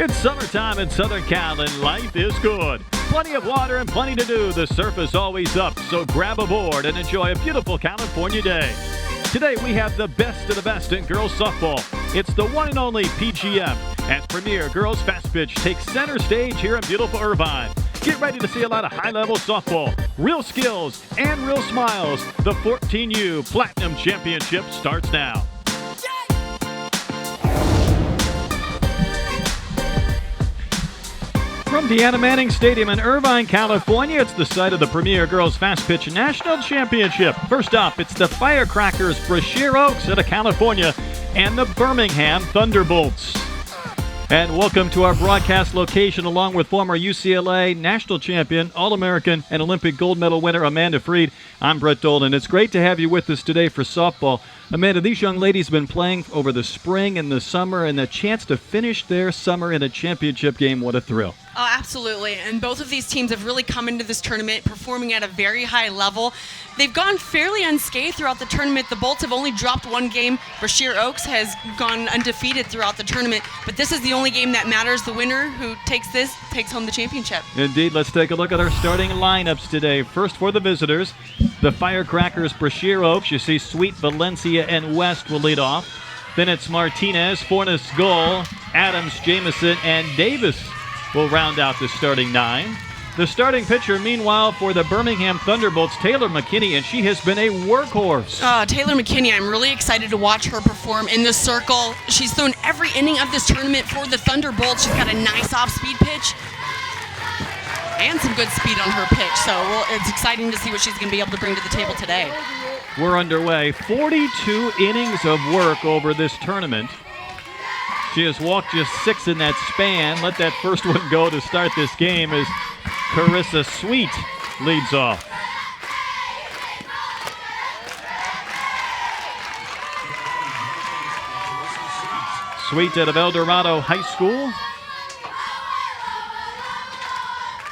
It's summertime in Southern Cal and life is good. Plenty of water and plenty to do. The surf is always up, so grab a board and enjoy a beautiful California day. Today we have the best of the best in girls softball. It's the one and only PGF as Premier Girls Fastpitch takes center stage here in beautiful Irvine. Get ready to see a lot of high-level softball, real skills, and real smiles. The 14U Platinum Championship starts now. From Deanna Manning Stadium in Irvine, California, it's the site of the Premier Girls Fastpitch National Championship. First up, it's the Firecrackers, Brashear Oaks out of California, and the Birmingham Thunderbolts. And welcome to our broadcast location along with former UCLA national champion, All-American, and Olympic gold medal winner Amanda Freed. I'm Brett Dolan. It's great to have you with us today for softball. Amanda, these young ladies have been playing over the spring and the summer, and the chance to finish their summer in a championship game, what a thrill. Oh, absolutely. And both of these teams have really come into this tournament performing at a very high level. They've gone fairly unscathed throughout the tournament. The Bolts have only dropped one game. Brashear Oaks has gone undefeated throughout the tournament. But this is the only game that matters. The winner who takes this takes home the championship. Indeed. Let's take a look at our starting lineups today. First for the visitors, the Firecrackers, Brashear Oaks. You see Sweet, Valencia, and West will lead off. Then it's Martinez, Fornes, Goal, Adams, Jamison, and Davis will round out the starting nine. The starting pitcher, meanwhile, for the Birmingham Thunderbolts, Taylor Mckinney, and she has been a workhorse. Taylor Mckinney, I'm really excited to watch her perform in the circle. She's thrown every inning of this tournament for the Thunderbolts. She's got a nice off-speed pitch and some good speed on her pitch. So it's exciting to see what she's going to be able to bring to the table today. We're underway. 42 innings of work over this tournament. She has walked just 6 in that span. Let that first one go to start this game as Carissa Sweet leads off. Sweet out of El Dorado High School.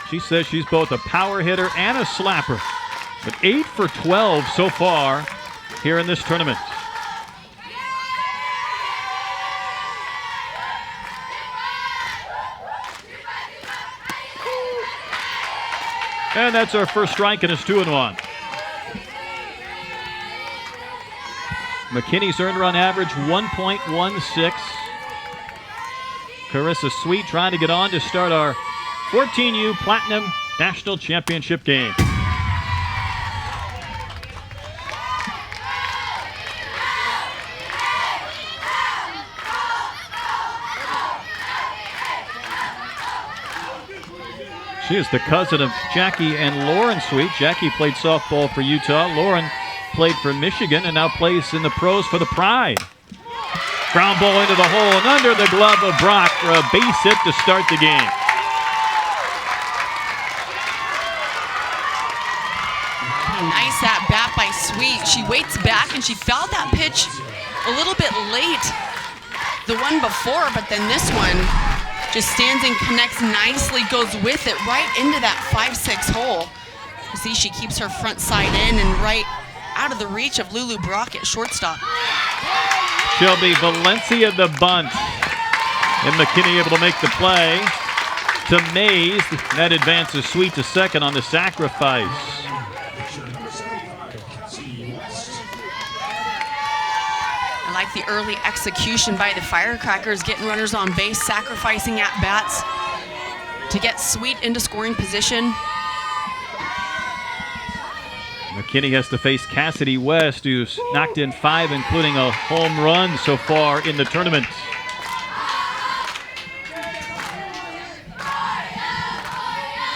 She says she's both a power hitter and a slapper. But 8 for 12 so far here in this tournament. And that's our first strike, and it's 2-1. McKinney's earned run average 1.16. Carissa Sweet trying to get on to start our 14U Platinum National Championship game. She is the cousin of Jackie and Lauren Sweet. Jackie played softball for Utah. Lauren played for Michigan and now plays in the pros for the Pride. Ground ball into the hole and under the glove of Brock for a base hit to start the game. Nice at bat by Sweet. She waits back and she fouled that pitch a little bit late the one before, but then this one just stands and connects nicely, goes with it right into that 5-6 hole. You see she keeps her front side in and right out of the reach of Lulu Brock at shortstop. Shelby Valencia the bunt. And McKinney able to make the play to Mays. That advances Sweet to second on the sacrifice. I like the early execution by the Firecrackers, getting runners on base, sacrificing at bats to get Sweet into scoring position. McKinney has to face Cassidy West, who's knocked in 5, including a home run so far in the tournament.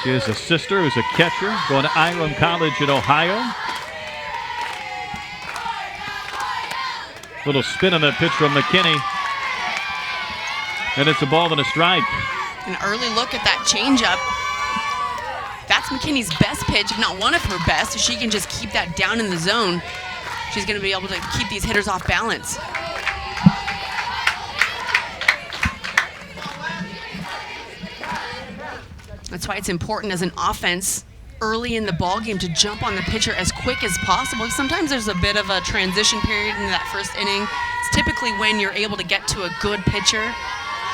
She has a sister who's a catcher, going to Hiram College in Ohio. Little spin on that pitch from McKinney. And it's a ball and a strike. An early look at that changeup. That's McKinney's best pitch, if not one of her best. If she can just keep that down in the zone, she's going to be able to keep these hitters off balance. That's why it's important as an offense early in the ball game to jump on the pitcher as quick as possible. Sometimes there's a bit of a transition period in that first inning. It's typically when you're able to get to a good pitcher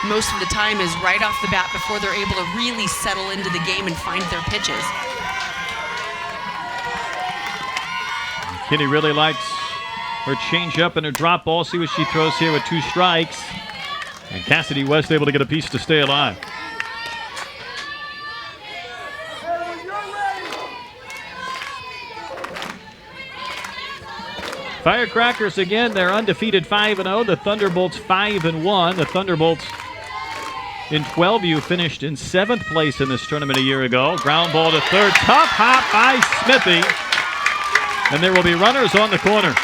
most of the time is right off the bat before they're able to really settle into the game and find their pitches. McKinney really likes her changeup and her drop ball. See what she throws here with 2 strikes. And Cassidy West able to get a piece to stay alive. Firecrackers again, they're undefeated 5-0. The Thunderbolts 5-1. The Thunderbolts in 12U finished in 7th place in this tournament a year ago. Ground ball to third. Tough hop by Smithy. And there will be runners on the corner.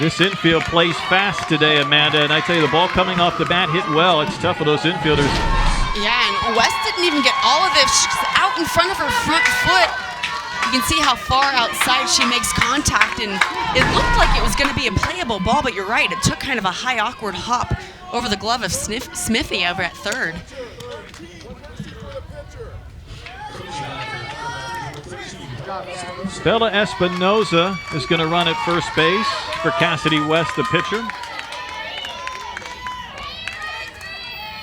This infield plays fast today, Amanda, and I tell you, the ball coming off the bat hit well. It's tough for those infielders. Yeah, and West didn't even get all of this. She's out in front of her front foot. You can see how far outside she makes contact, and it looked like it was going to be a playable ball, but you're right. It took kind of a high, awkward hop over the glove of Smithy over at third. Bella Espinoza is going to run at first base for Cassidy West, the pitcher.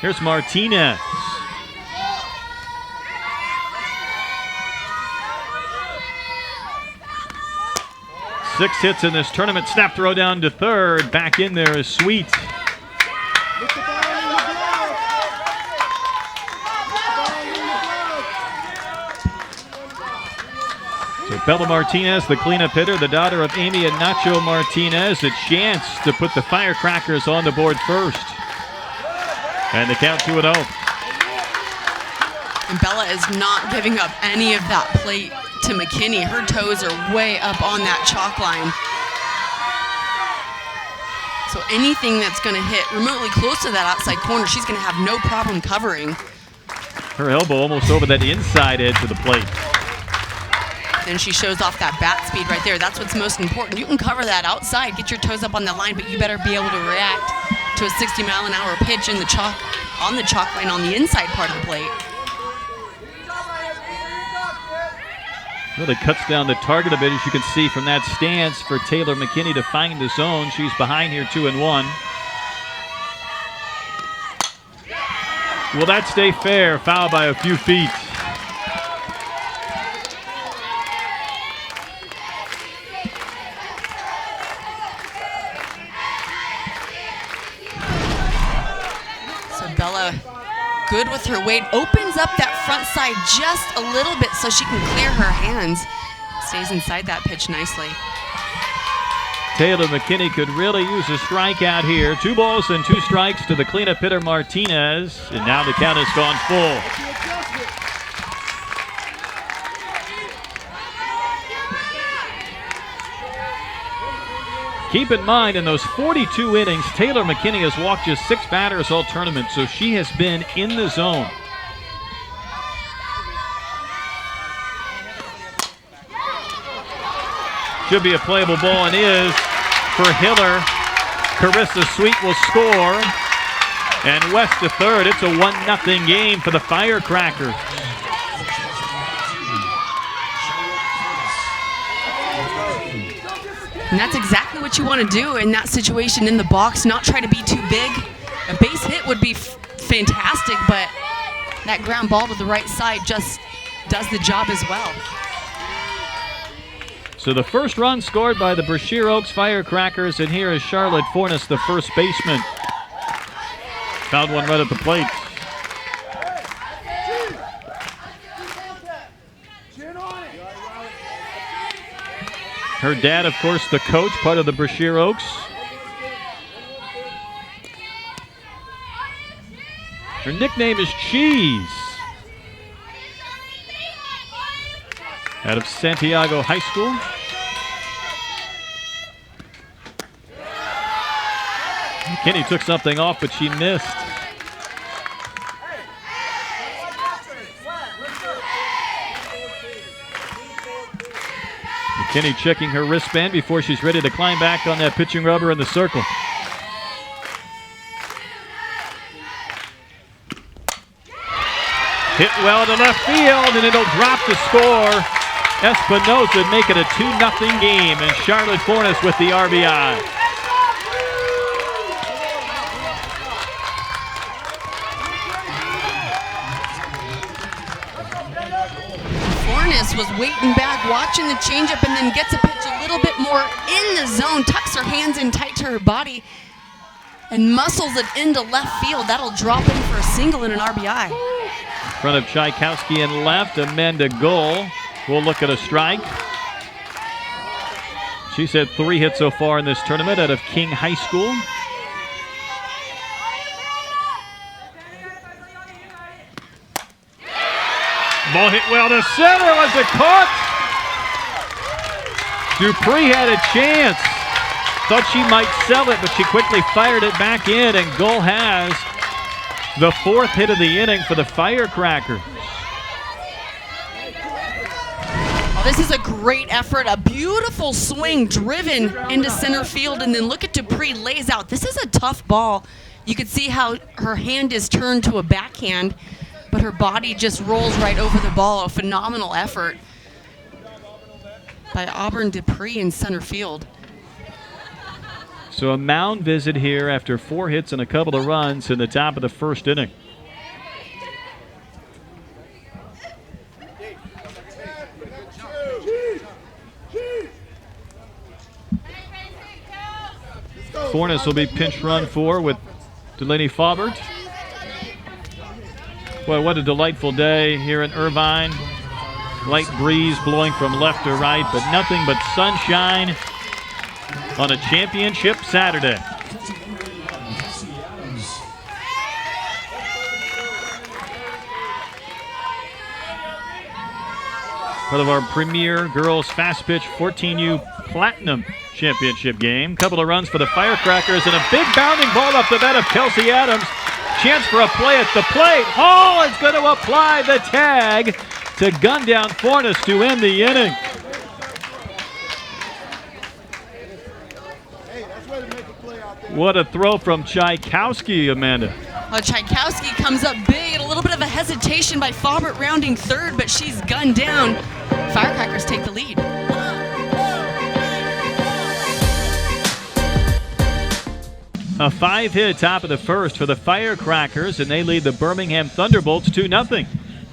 Here's Martinez. Six hits in this tournament. Snap throw down to third. Back in there is Sweet. So Bella Martinez, the cleanup hitter, the daughter of Amy and Nacho Martinez, a chance to put the Firecrackers on the board first. And the count 2-0. And Bella is not giving up any of that plate to McKinney. Her toes are way up on that chalk line. So anything that's going to hit remotely close to that outside corner, she's going to have no problem covering. Her elbow almost over that inside edge of the plate. Then she shows off that bat speed right there. That's what's most important. You can cover that outside, get your toes up on the line, but you better be able to react to a 60-mile-an-hour pitch in the chalk, on the chalk line on the inside part of the plate. Really cuts down the target a bit, as you can see from that stance, for Taylor McKinney to find the zone. She's behind here 2-1. Will that stay fair? Foul by a few feet. Bella, good with her weight, opens up that front side just a little bit so she can clear her hands. Stays inside that pitch nicely. Taylor McKinney could really use a strikeout here. 2 balls and 2 strikes to the cleanup hitter Martinez, and now the count has gone full. Keep in mind, in those 42 innings, Taylor McKinney has walked just 6 batters all tournament, so she has been in the zone. Should be a playable ball, and is for Hiller. Carissa Sweet will score. And West to third. It's a 1-0 game for the Firecrackers. And that's exactly what you want to do in that situation in the box, not try to be too big. A base hit would be fantastic, but that ground ball to the right side just does the job as well. So the first run scored by the Brashear Oaks Firecrackers, and here is Charlotte Fornes, the first baseman. Found one right at the plate. Her dad, of course, the coach, part of the Brashear Oaks. Her nickname is Cheese. Out of Santiago High School. McKinney took something off, but she missed. McKinney checking her wristband before she's ready to climb back on that pitching rubber in the circle. Hit well to left field, and it'll drop to score. Espinosa make it a 2-0 game, and Charlotte Fornes with the RBI. Fornes was waiting back, watching the changeup, and then gets a pitch a little bit more in the zone, tucks her hands in tight to her body, and muscles it into left field. That'll drop in for a single and an RBI. In front of Tchaikovsky in left, Amanda Goal will look at a strike. She's had 3 hits so far in this tournament out of King High School. Ball hit well to center. Was it caught? Dupree had a chance. Thought she might sell it, but she quickly fired it back in, and Goal has the 4th hit of the inning for the Firecrackers. Oh, this is a great effort, a beautiful swing driven into center field, and then look at Dupree lays out. This is a tough ball. You can see how her hand is turned to a backhand, but her body just rolls right over the ball. A phenomenal effort by Auburn Dupree in center field. So a mound visit here after 4 hits and a couple of runs in the top of the 1st inning. Fornes will be pinch run for with Delaney Faubert. Boy, what a delightful day here in Irvine. Light breeze blowing from left to right, but nothing but sunshine on a championship Saturday. Part of our premier girls Fastpitch 14U Platinum Championship game. Couple of runs for the Firecrackers and a big bounding ball up the bat of Kelsey Adams. Chance for a play at the plate. Hall is going to apply the tag to gun down Fornes to end the inning. What a throw from Tchaikovsky, Amanda. Well, Tchaikovsky comes up big and a little bit of a hesitation by Faubert rounding third, but she's gunned down. Firecrackers take the lead. A 5-hit top of the 1st for the Firecrackers, and they lead the Birmingham Thunderbolts 2-0.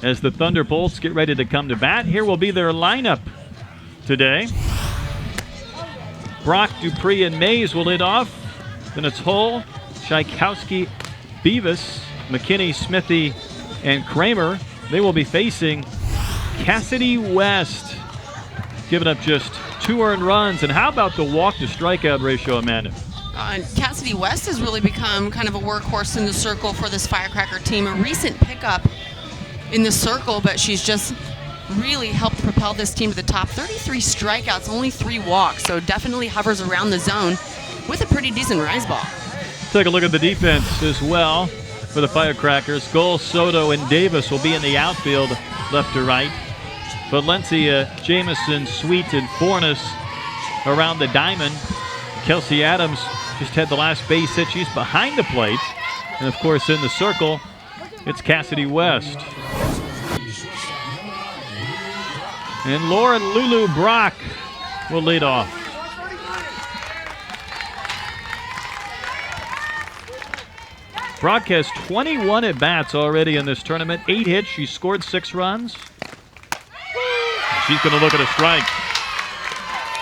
As the Thunderbolts get ready to come to bat, here will be their lineup today. Brock, Dupree, and Mays will lead off. Then it's Hull, Tchaikovsky, Beavis, McKinney, Smithy, and Kramer. They will be facing Cassidy West, giving up just 2 earned runs. And how about the walk-to-strikeout ratio, Amanda? Cassidy West has really become kind of a workhorse in the circle for this Firecracker team. A recent pickup in the circle, but she's just really helped propel this team to the top. 33 strikeouts, only 3 walks, so definitely hovers around the zone with a pretty decent rise ball. Take a look at the defense as well for the Firecrackers. Goal, Soto, and Davis will be in the outfield, left to right. Valencia, Jamison, Sweet, and Fornes around the diamond. Kelsey Adams just had the last base hit. She's behind the plate. And, of course, in the circle, it's Cassidy West. And Lauren Lulu Brock will lead off. Brock has 21 at-bats already in this tournament. 8 hits. She scored 6 runs. She's going to look at a strike.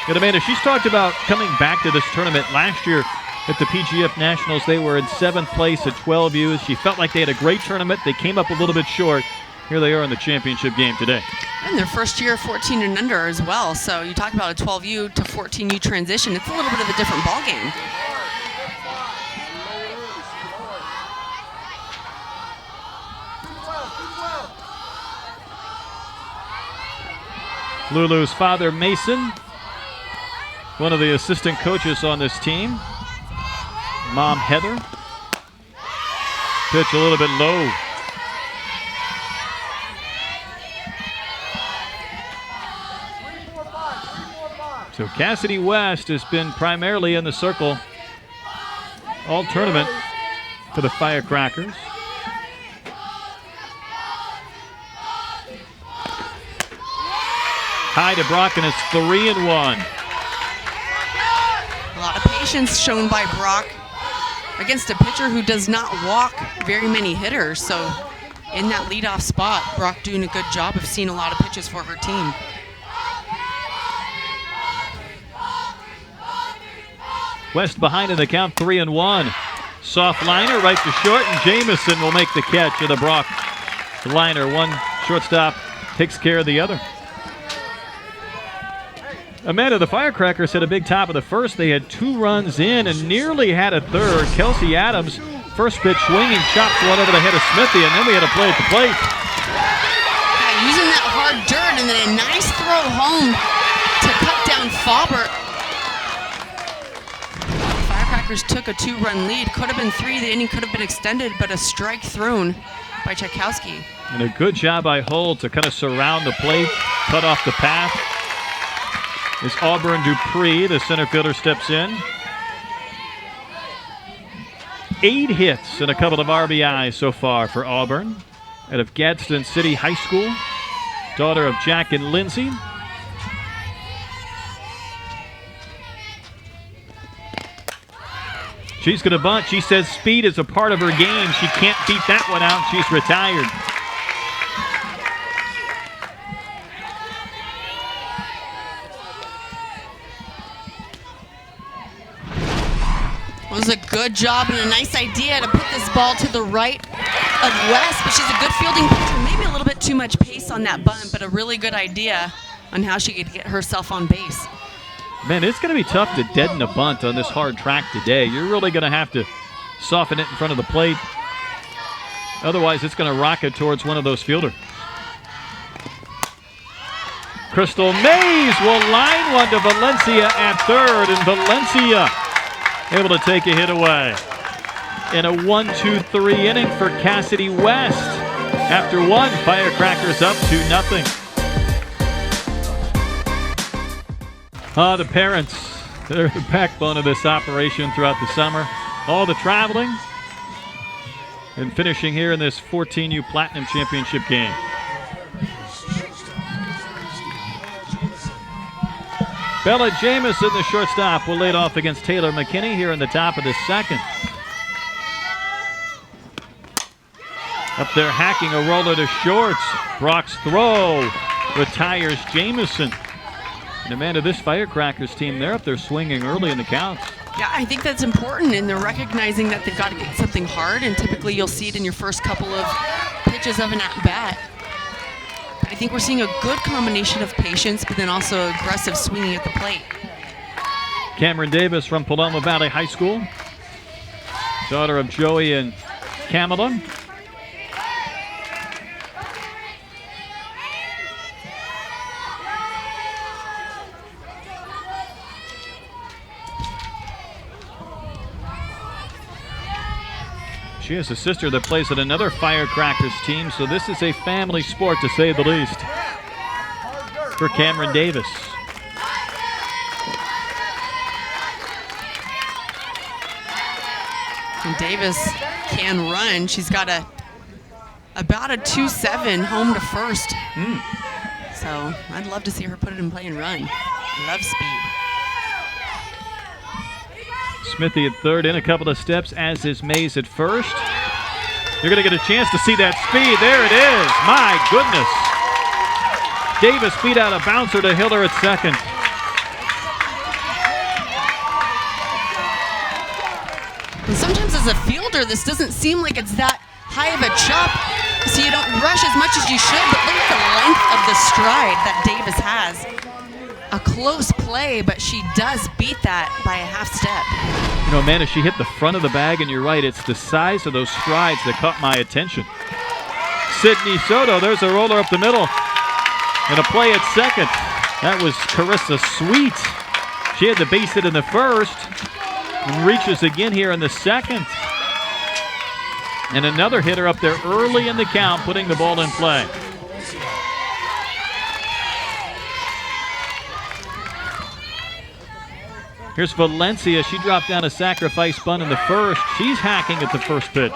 And Amanda, she's talked about coming back to this tournament. Last year at the PGF Nationals, they were in 7th place at 12 U's. She felt like they had a great tournament. They came up a little bit short. Here they are in the championship game today. And their first year 14 and under as well. So you talk about a 12U to 14U transition. It's a little bit of a different ball game. Lulu's father, Mason, one of the assistant coaches on this team. Mom, Heather. Pitch a little bit low. So Cassidy West has been primarily in the circle all tournament for the Firecrackers. High to Brock, and it's 3-1. A lot of patience shown by Brock against a pitcher who does not walk very many hitters. So in that leadoff spot, Brock doing a good job of seeing a lot of pitches for her team. West behind in the count, 3-1. Soft liner right to short, and Jamison will make the catch of the Brock liner. One shortstop takes care of the other. Amanda, the Firecrackers had a big top of the first. They had 2 runs in and nearly had a third. Kelsey Adams, first pitch swinging, chops one over the head of Smithy, and then we had a play at the plate. Yeah, using that hard dirt, and then a nice throw home to cut down Faubert. Firecrackers took a 2-run lead. Could have been 3. The inning could have been extended, but a strike thrown by Tchaikovsky. And a good job by Hull to kind of surround the plate, cut off the path. As Auburn Dupree, the center fielder, steps in. 8 hits and a couple of RBIs so far for Auburn. Out of Gadsden City High School, daughter of Jack and Lindsay. She's going to bunt. She says speed is a part of her game. She can't beat that one out. She's retired. It was a good job and a nice idea to put this ball to the right of West, but she's a good fielding pitcher. Maybe a little bit too much pace on that bunt, but a really good idea on how she could get herself on base. Man, it's going to be tough to deaden a bunt on this hard track today. You're really going to have to soften it in front of the plate. Otherwise, it's going to rocket towards one of those fielders. Crystal Mays will line one to Valencia at third, and Valencia able to take a hit away. In a 1-2-3 inning for Cassidy West. After 1, Firecrackers up 2-0. The parents, they're the backbone of this operation throughout the summer. All the traveling and finishing here in this 14U Platinum Championship game. Bella Jamison, the shortstop, will lead off against Taylor McKinney here in the top of the second. Up there hacking a roller to shorts. Brock's throw retires Jamison. And Amanda, this Firecrackers team, they're up there swinging early in the counts. Yeah, I think that's important, and they're recognizing that they've got to get something hard, and typically you'll see it in your first couple of pitches of an at-bat. I think we're seeing a good combination of patience, but then also aggressive swinging at the plate. Cameron Davis from Paloma Valley High School, daughter of Joey and Kamala. She has a sister that plays at another Firecrackers team, so this is a family sport to say the least for Cameron Davis. And Davis can run. She's got about a 2.7 home to first. So I'd love to see her put it in play and run. Love speed. Smithy at third, in a couple of steps, as is Mays at first. You're going to get a chance to see that speed. There it is. My goodness. Davis beat out a bouncer to Hiller at second. And sometimes as a fielder, this doesn't seem like it's that high of a chop, so you don't rush as much as you should, but look at the length of the stride that Davis has. A close play, but she does beat that by a half step. You know, Amanda, she hit the front of the bag, and you're right, it's the size of those strides that caught my attention. Sydney Soto, there's a roller up the middle, and a play at second. That was Carissa Sweet. She had to base it in the first, and reaches again here in the second. And another hitter up there early in the count, putting the ball in play. Here's Valencia. She dropped down a sacrifice bunt in the first. She's hacking at the first pitch.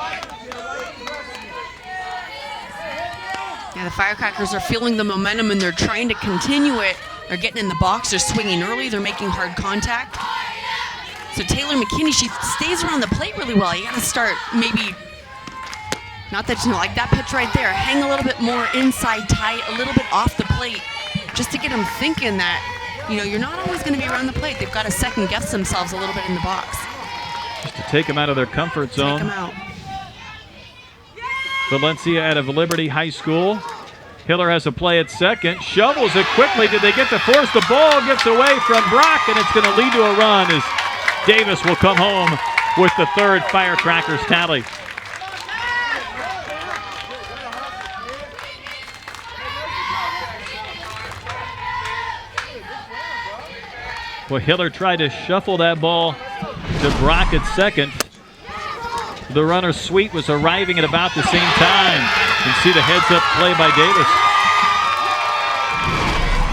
Yeah, the Firecrackers are feeling the momentum, and they're trying to continue it They're getting in the box. They're swinging early. They're making hard contact. So Taylor McKinney, she stays around the plate really well. You got to start maybe, not that you know, like that pitch right there, hang a little bit more inside tight, a little bit off the plate, just to get them thinking that, you know, you're not always going to be around the plate. They've got to second guess themselves a little bit in the box. Just to take them out of their comfort zone. Take them out. Valencia out of Liberty High School. Hiller has a play at second. Shovels it quickly. Did they get to force the ball? Gets away from Brock, and it's going to lead to a run as Davis will come home with the third Firecrackers tally. Well, Hiller tried to shuffle that ball to Brock at second. The runner Sweet was arriving at about the same time. You can see the heads-up play by Davis.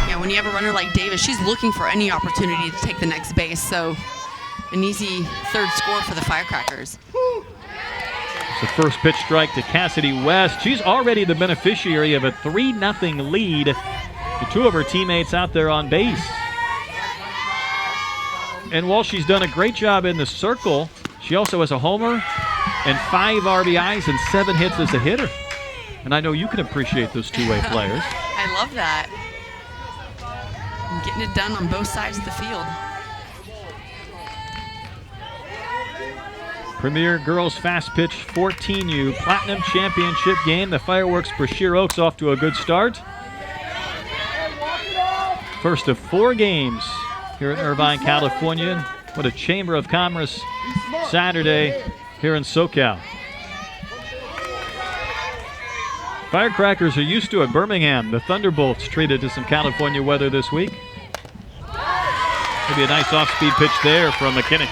Yeah, when you have a runner like Davis, she's looking for any opportunity to take the next base. So an easy third score for the Firecrackers. It's the first pitch strike to Cassidy West. She's already the beneficiary of a 3-0 lead. The two of her teammates out there on base. And while she's done a great job in the circle, she also has a homer and 5 RBIs and 7 hits as a hitter. And I know you can appreciate those two-way players. I love that. I'm getting it done on both sides of the field. Premier Girls Fast Pitch 14U Platinum Championship game. The Fireworks Brashear Oaks off to a good start. First of 4 games here in Irvine, California. What a Chamber of Commerce Saturday here in SoCal. Firecrackers are used to it. Birmingham, the Thunderbolts treated to some California weather this week. Maybe a nice off-speed pitch there from Mckinney.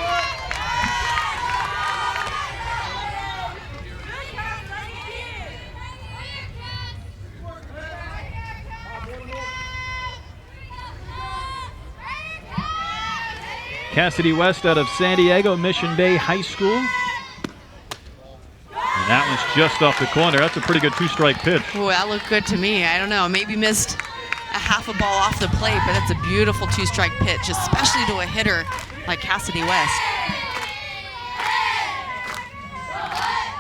Cassidy West out of San Diego Mission Bay High School. And that one's just off the corner. That's a pretty good 2-strike pitch. Oh, that looked good to me. I don't know, maybe missed a half a ball off the plate, but that's a beautiful 2-strike pitch, especially to a hitter like Cassidy West.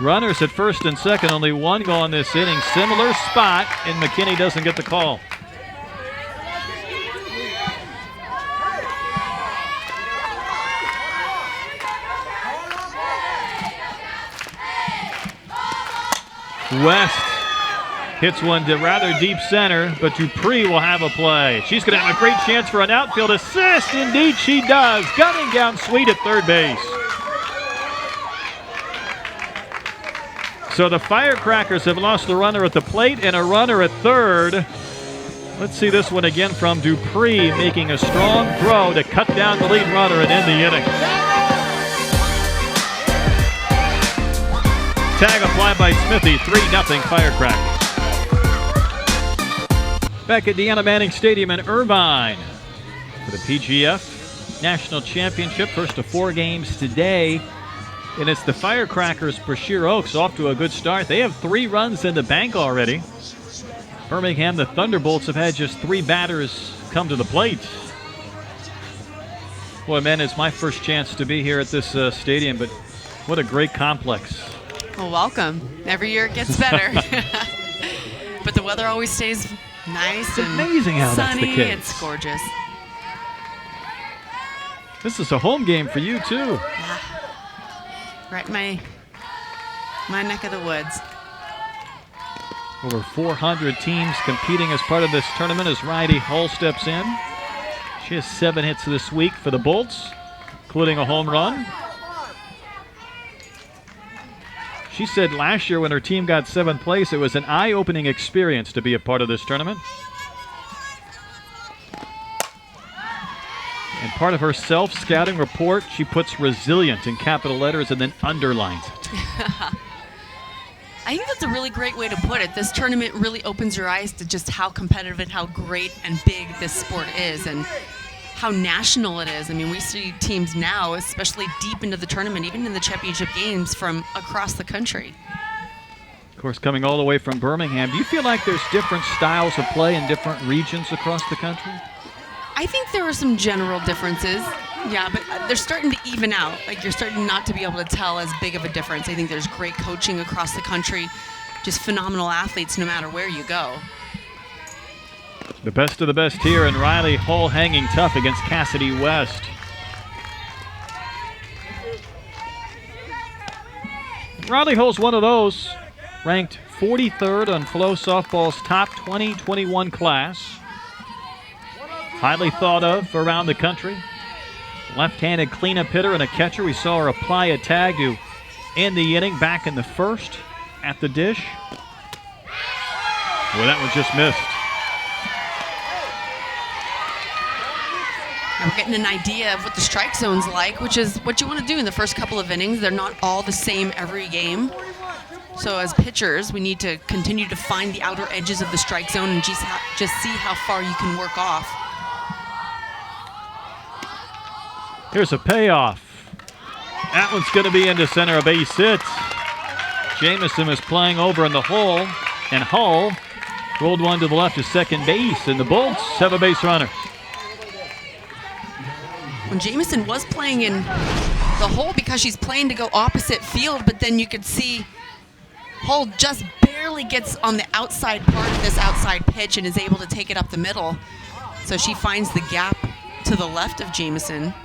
Runners at first and second, only 1 gone this inning. Similar spot, and Mckinney doesn't get the call. West hits one to rather deep center, but Dupree will have a play. She's going to have a great chance for an outfield assist. Indeed she does. Gunning down Sweet at third base. So the Firecrackers have lost the runner at the plate and a runner at third. Let's see this one again from Dupree, making a strong throw to cut down the lead runner and end the inning. Tag applied by Smithy, 3-0 Firecrackers. Back at Deanna Manning Stadium in Irvine for the PGF National Championship. First of 4 games today. And it's the Firecrackers Brashear Oaks off to a good start. They have 3 runs in the bank already. Birmingham, the Thunderbolts, have had just 3 batters come to the plate. Boy, man, it's my first chance to be here at this stadium, but what a great complex. Well, welcome. Every year it gets better. But the weather always stays nice it's and amazing how sunny. That's the case. It's gorgeous. This is a home game for you, too. Yeah. Right in my neck of the woods. Over 400 teams competing as part of this tournament as Riley Hull steps in. She has 7 hits this week for the Bolts, including a home run. She said last year when her team got 7th place, it was an eye-opening experience to be a part of this tournament. And part of her self-scouting report, she puts resilient in capital letters and then underlines it. I think that's a really great way to put it. This tournament really opens your eyes to just how competitive and how great and big this sport is and how national it is. I mean, we see teams now, especially deep into the tournament, even in the championship games, from across the country. Of course, coming all the way from Birmingham, do you feel like there's different styles of play in different regions across the country? I think there are some general differences. Yeah, but they're starting to even out. Like, you're starting not to be able to tell as big of a difference. I think there's great coaching across the country, just phenomenal athletes no matter where you go. The best of the best here, and Riley Hull hanging tough against Cassidy West. Riley Hull's one of those, ranked 43rd on Flow Softball's top 2021 class. Highly thought of around the country. Left-handed cleanup hitter and a catcher. We saw her apply a tag to end the inning back in the first at the dish. Well, that one just missed. And we're getting an idea of what the strike zone's like, which is what you want to do in the first couple of innings. They're not all the same every game. So as pitchers, we need to continue to find the outer edges of the strike zone and just see how far you can work off. Here's a payoff. That one's going to be into center, a base hit. Jamison is playing over in the hole, and Hull rolled one to the left to second base, and the Bolts have a base runner. When Jamison was playing in the hole because she's playing to go opposite field, but then you could see Hull just barely gets on the outside part of this outside pitch and is able to take it up the middle. So she finds the gap to the left of Jamison.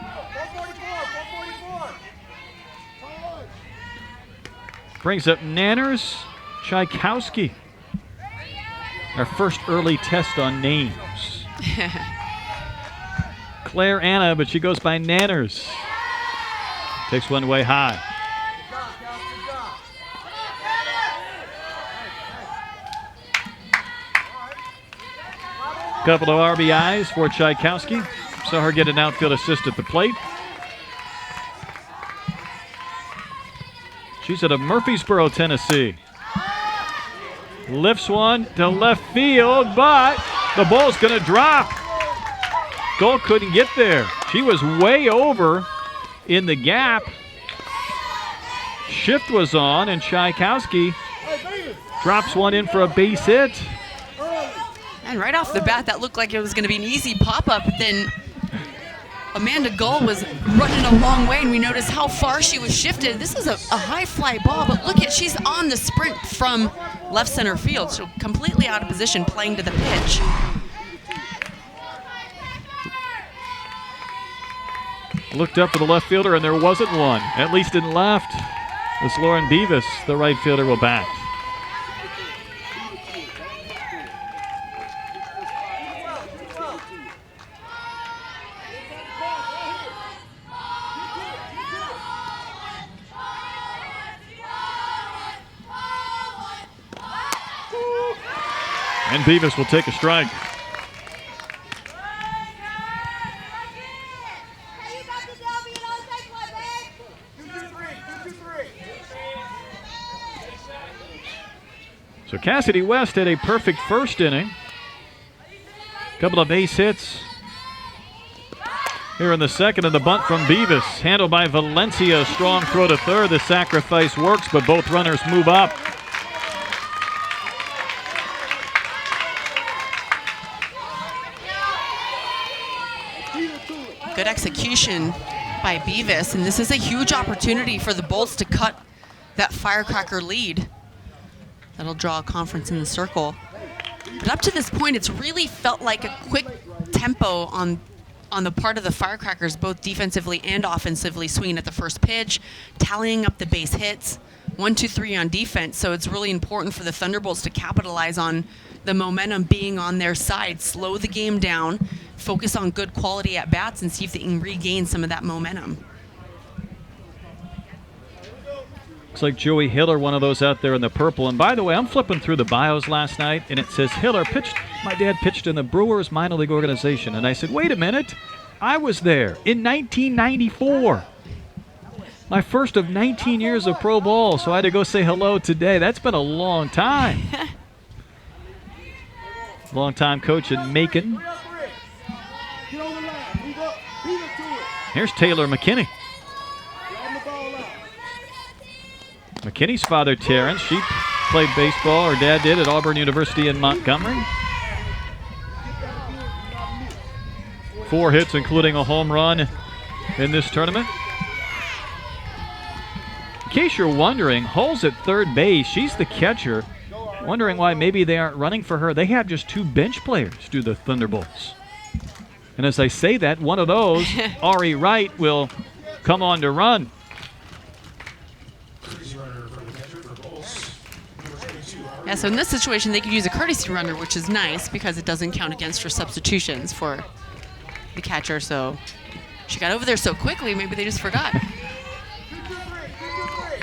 Brings up Nanners, Tchaikovsky. Our first early test on names. Claire Anna, but she goes by Nanners. Takes one way high. Couple of RBIs for Tchaikovsky. Saw her get an outfield assist at the plate. She's out of Murfreesboro, Tennessee. Lifts one to left field, but the ball's going to drop. Goal couldn't get there. She was way over in the gap. Shift was on, and Tchaikovsky drops one in for a base hit. And right off the bat, that looked like it was going to be an easy pop-up, but then Amanda Gull was running a long way, and we noticed how far she was shifted. This is a high fly ball, but look at, she's on the sprint from left center field, so completely out of position, playing to the pitch. Looked up for the left fielder, and there wasn't one, at least in left. As Lauren Beavis, the right fielder, will bat. And Beavis will take a strike. So Cassidy West had a perfect first inning. Couple of base hits here in the second, and the bunt from Beavis. Handled by Valencia. Strong throw to third. The sacrifice works, but both runners move up. Good execution by Beavis, and this is a huge opportunity for the Bolts to cut that Firecracker lead. That'll draw a conference in the circle. But up to this point, it's really felt like a quick tempo on the part of the Firecrackers, both defensively and offensively, swinging at the first pitch, tallying up the base hits, 1, 2, 3 on defense. So it's really important for the Thunderbolts to capitalize on the momentum being on their side, slow the game down, focus on good quality at bats, and see if they can regain some of that momentum. Looks like Joey Hiller, one of those out there in the purple. And by the way, I'm flipping through the bios last night, and it says Hiller pitched. My dad pitched in the Brewers minor league organization. And I said, wait a minute, I was there in 1994. My first of 19 years of pro ball, so I had to go say hello today. That's been a long time. Long-time coach in Macon. Here's Taylor McKinney. McKinney's father, Terrence, she played baseball, her dad did, at Auburn University in Montgomery. 4 hits, including a home run in this tournament. In case you're wondering, Hull's at third base. She's the catcher. Wondering why maybe they aren't running for her. They have just 2 bench players, do the Thunderbolts. And as I say that, one of those, Ari Wright, will come on to run. Yeah, so in this situation, they could use a courtesy runner, which is nice because it doesn't count against her substitutions for the catcher. So she got over there so quickly, maybe they just forgot.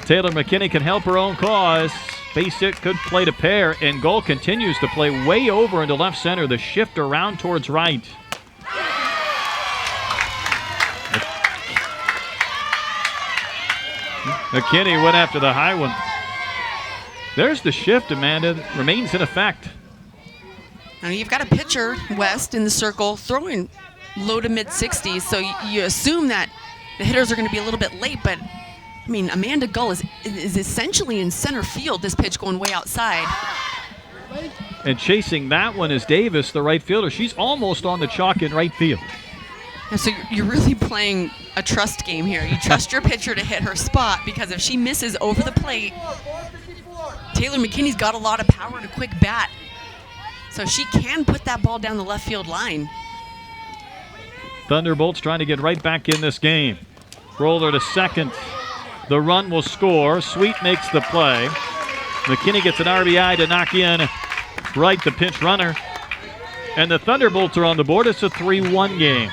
Taylor McKinney can help her own cause. Base hit, could play to pair, and goal continues to play way over into left center. The shift around towards right. McKinney went after the high one. There's the shift, Amanda. Remains in effect. Now you've got a pitcher, West, in the circle, throwing low to mid-60s, so you assume that the hitters are going to be a little bit late, but I mean, Amanda Gull is essentially in center field, this pitch going way outside. And chasing that one is Davis, the right fielder. She's almost on the chalk in right field. And so you're really playing a trust game here. You trust your pitcher to hit her spot, because if she misses over the plate, Taylor McKinney's got a lot of power and a quick bat. So she can put that ball down the left field line. Thunderbolts trying to get right back in this game. Roller to second. The run will score. Sweet makes the play. McKinney gets an RBI to knock in Wright, the pinch runner. And the Thunderbolts are on the board. It's a 3-1 game.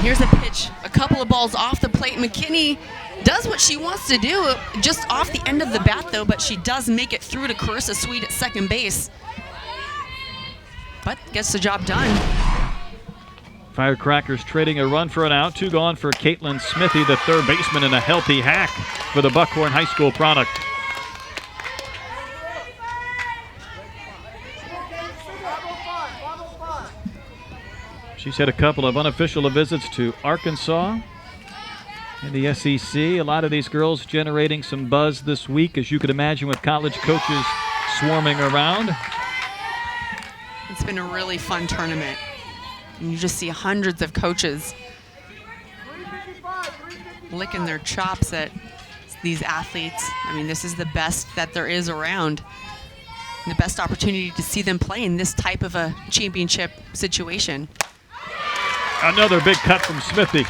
Here's a pitch, a couple of balls off the plate. McKinney does what she wants to do, just off the end of the bat though, but she does make it through to Carissa Sweet at second base. But gets the job done. Firecrackers trading a run for an out. 2 gone for Caitlin Smithy, the third baseman, and a healthy hack for the Buckhorn High School product. She's had a couple of unofficial visits to Arkansas in the SEC. A lot of these girls generating some buzz this week, as you could imagine, with college coaches swarming around. It's been a really fun tournament. And you just see hundreds of coaches licking their chops at these athletes. I mean, this is the best that there is around. And the best opportunity to see them play in this type of a championship situation. Another big cut from Smithy.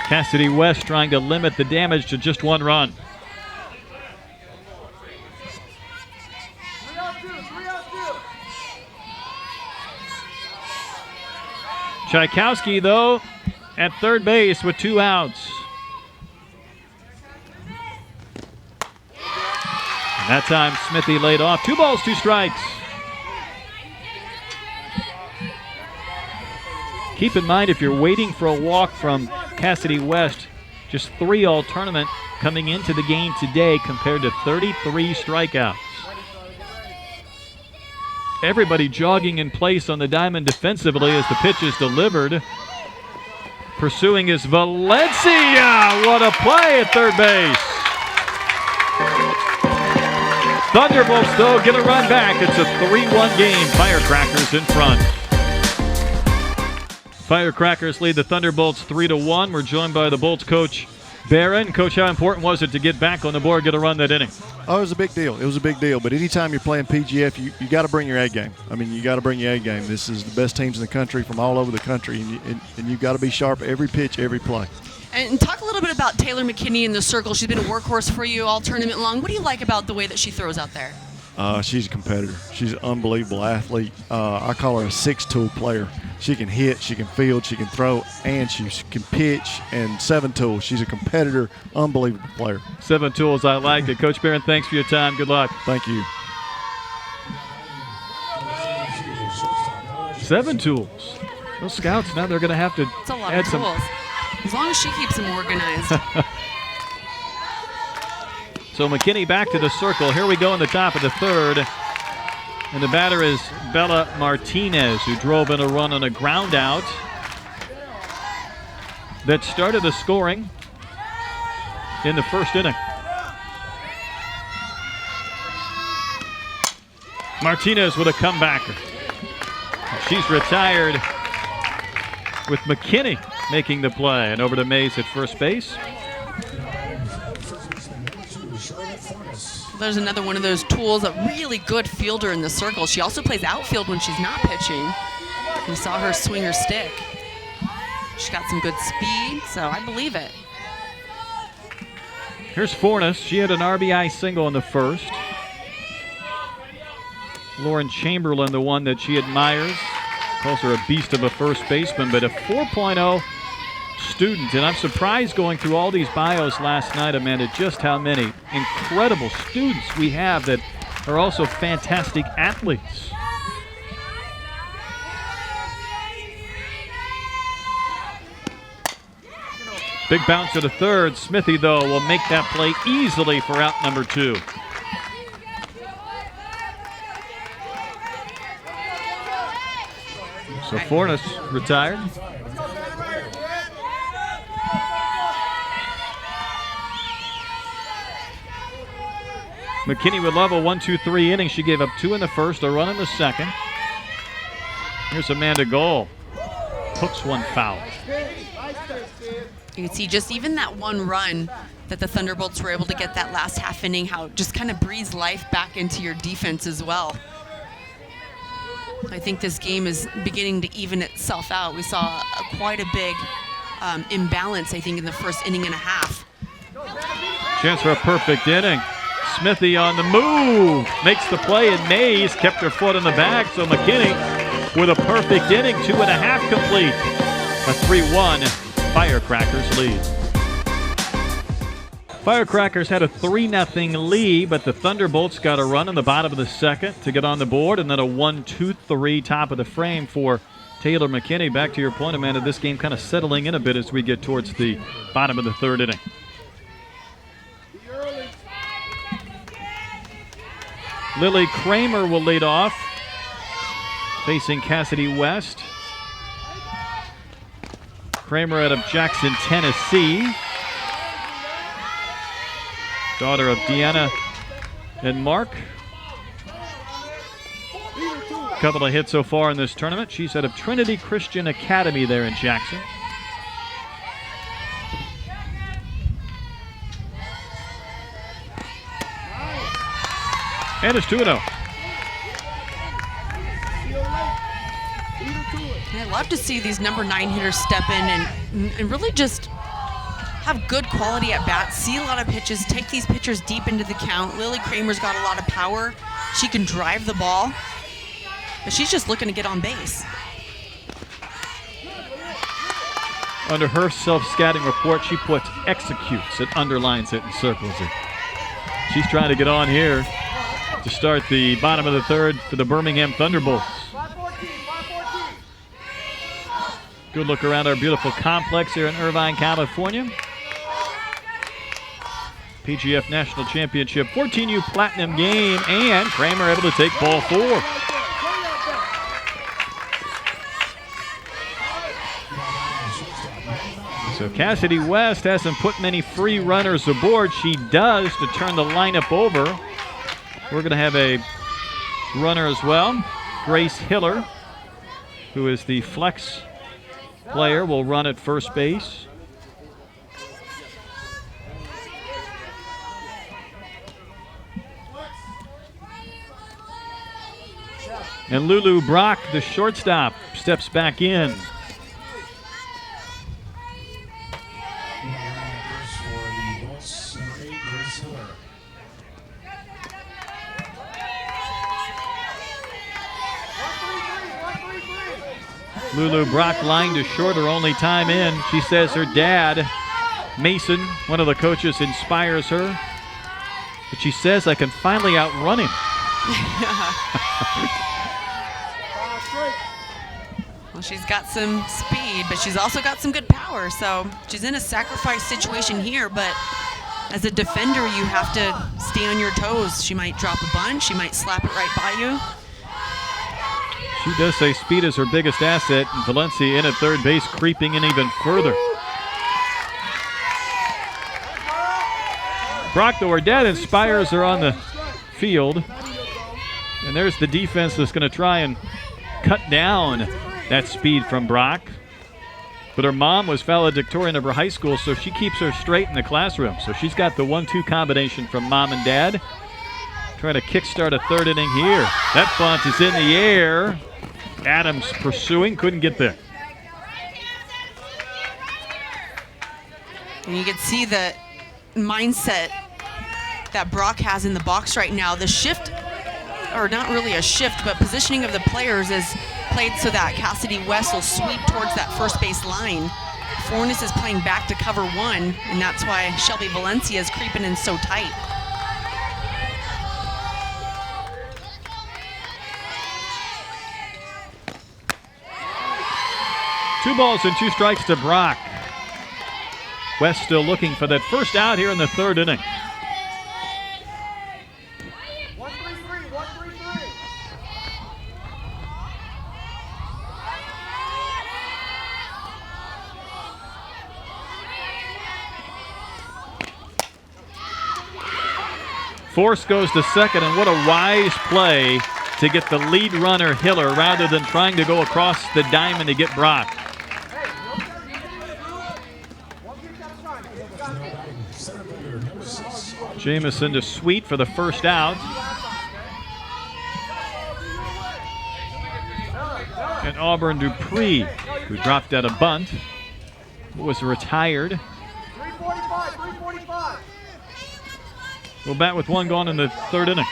Cassidy West trying to limit the damage to just 1 run. Tchaikovsky, though, at third base with 2 outs. And that time Smithy laid off. 2 balls, 2 strikes. Keep in mind, if you're waiting for a walk from Cassidy West, just 3 all tournament coming into the game today compared to 33 strikeouts. Everybody jogging in place on the diamond defensively as the pitch is delivered. Pursuing is Valencia. What a play at third base. Thunderbolts, though, get a run back. It's a 3-1 game. Firecrackers in front. Firecrackers lead the Thunderbolts 3-1. We're joined by the Bolts coach, Barron. Coach, how important was it to get back on the board, get a run that inning? Oh, it was a big deal. It was a big deal. But anytime you're playing PGF, you got to bring your A game. I mean, you got to bring your A game. This is the best teams in the country from all over the country, and you've got to be sharp every pitch, every play. And talk a little bit about Taylor McKinney in the circle. She's been a workhorse for you all tournament long. What do you like about the way that she throws out there? She's a competitor. She's an unbelievable athlete. I call her a 6-tool player. She can hit, she can field, she can throw, and she can pitch, and 7 tools. She's a competitor, unbelievable player. 7 tools, I like it. Coach Barron, thanks for your time. Good luck. Thank you. 7 tools. Those scouts, now they're going to have to It's a lot add of tools. As long as she keeps them organized. So McKinney back to the circle. Here we go in the top of the third. And the batter is Bella Martinez, who drove in a run on a ground out that started the scoring in the first inning. Martinez with a comebacker. She's retired with McKinney making the play. And over to Mays at first base. There's another one of those tools, a really good fielder in the circle. She also plays outfield when she's not pitching. We saw her swing her stick. She's got some good speed, so I believe it. Here's Fornes. She had an RBI single in the first. Lauren Chamberlain, the one that she admires. Calls her a beast of a first baseman, but a 4.0 student. And I'm surprised going through all these bios last night, Amanda, just how many incredible students we have that are also fantastic athletes. Big bounce to the third. Smithy, though, will make that play easily for out number 2. So Fornes retired. McKinney would love a 1-2-3 inning. She gave up 2 in the first, a run in the second. Here's Amanda Goal. Hooks one foul. You can see just even that one run that the Thunderbolts were able to get that last half inning, how it just kind of breathes life back into your defense as well. I think this game is beginning to even itself out. We saw quite a big imbalance, I think, in the first inning and a half. Chance for a perfect inning. Smithy on the move. Makes the play, and Mays kept her foot in the bag. So McKinney with a perfect inning, 2.5 complete. A 3-1 Firecrackers lead. Firecrackers had a 3-0 lead, but the Thunderbolts got a run in the bottom of the second to get on the board, and then a 1-2-3 top of the frame for Taylor McKinney. Back to your point, Amanda, this game kind of settling in a bit as we get towards the bottom of the third inning. Lily Kramer will lead off, facing Cassidy West. Kramer out of Jackson, Tennessee. Daughter of Deanna and Mark. A couple of hits so far in this tournament. She's out of Trinity Christian Academy there in Jackson. And it's 2-0. I love to see these number 9 hitters step in and really just have good quality at bats, see a lot of pitches, take these pitchers deep into the count. Lily Kramer's got a lot of power. She can drive the ball, but she's just looking to get on base. Under her self-scouting report, she puts executes. It underlines it and circles it. She's trying to get on here to start the bottom of the third for the Birmingham Thunderbolts. Good look around our beautiful complex here in Irvine, California. PGF National Championship 14U Platinum game, and Kramer able to take ball 4. So Cassidy West hasn't put many free runners aboard. She does to turn the lineup over. We're going to have a runner as well. Grace Hiller, who is the flex player, will run at first base. And Lulu Brock, the shortstop, steps back in. Lulu Brock lined to short, her only time in. She says her dad, Mason, one of the coaches, inspires her. But she says, I can finally outrun him. Well, she's got some speed, but she's also got some good power. So she's in a sacrifice situation here, but as a defender, you have to stay on your toes. She might drop a bunt. She might slap it right by you. She does say speed is her biggest asset, and Valencia in at third base, creeping in even further. Brock, though her dad inspires her on the field, And there's the defense that's going to try and cut down that speed from Brock. But her mom was valedictorian of her high school, so she keeps her straight in the classroom. So she's got the 1-2 combination from mom and dad. Trying to kickstart a third inning here. That bunt is in the air. Adams pursuing, couldn't get there. And you can see the mindset that Brock has in the box right now. The shift, or not really a shift, but positioning of the players is played so that Cassidy West will sweep towards that first base line. Fornes is playing back to cover one, and that's why Shelby Valencia is creeping in so tight. Two balls and 2 strikes to Brock. West still looking for that first out here in the third inning. 1-3-3, 1-3-3. Force goes to second, and what a wise play to get the lead runner Hiller rather than trying to go across the diamond to get Brock. Jamison to Sweet for the first out. And Auburn Dupree, who dropped out a bunt, was retired. 345, 345. Will bat with 1 gone in the third inning.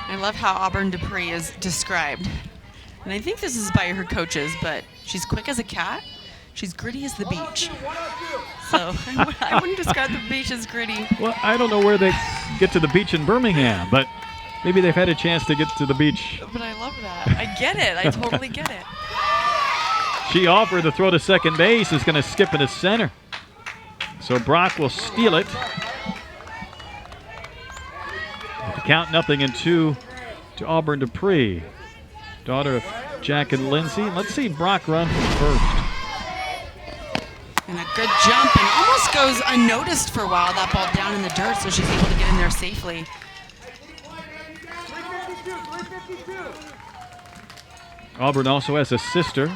I love how Auburn Dupree is described. And I think this is by her coaches, but she's quick as a cat. She's gritty as the beach. So I wouldn't describe the beach as gritty. Well, I don't know where they get to the beach in Birmingham, but maybe they've had a chance to get to the beach. But I love that. I get it. I totally get it. She offered the throw to second base, is going to skip into center. So Brock will steal it. With the count 0-2 to Auburn Dupree, daughter of Jack and Lindsay. Let's see Brock run from first. And a good jump, and almost goes unnoticed for a while, that ball down in the dirt, so she's able to get in there safely. 352. Auburn also has a sister,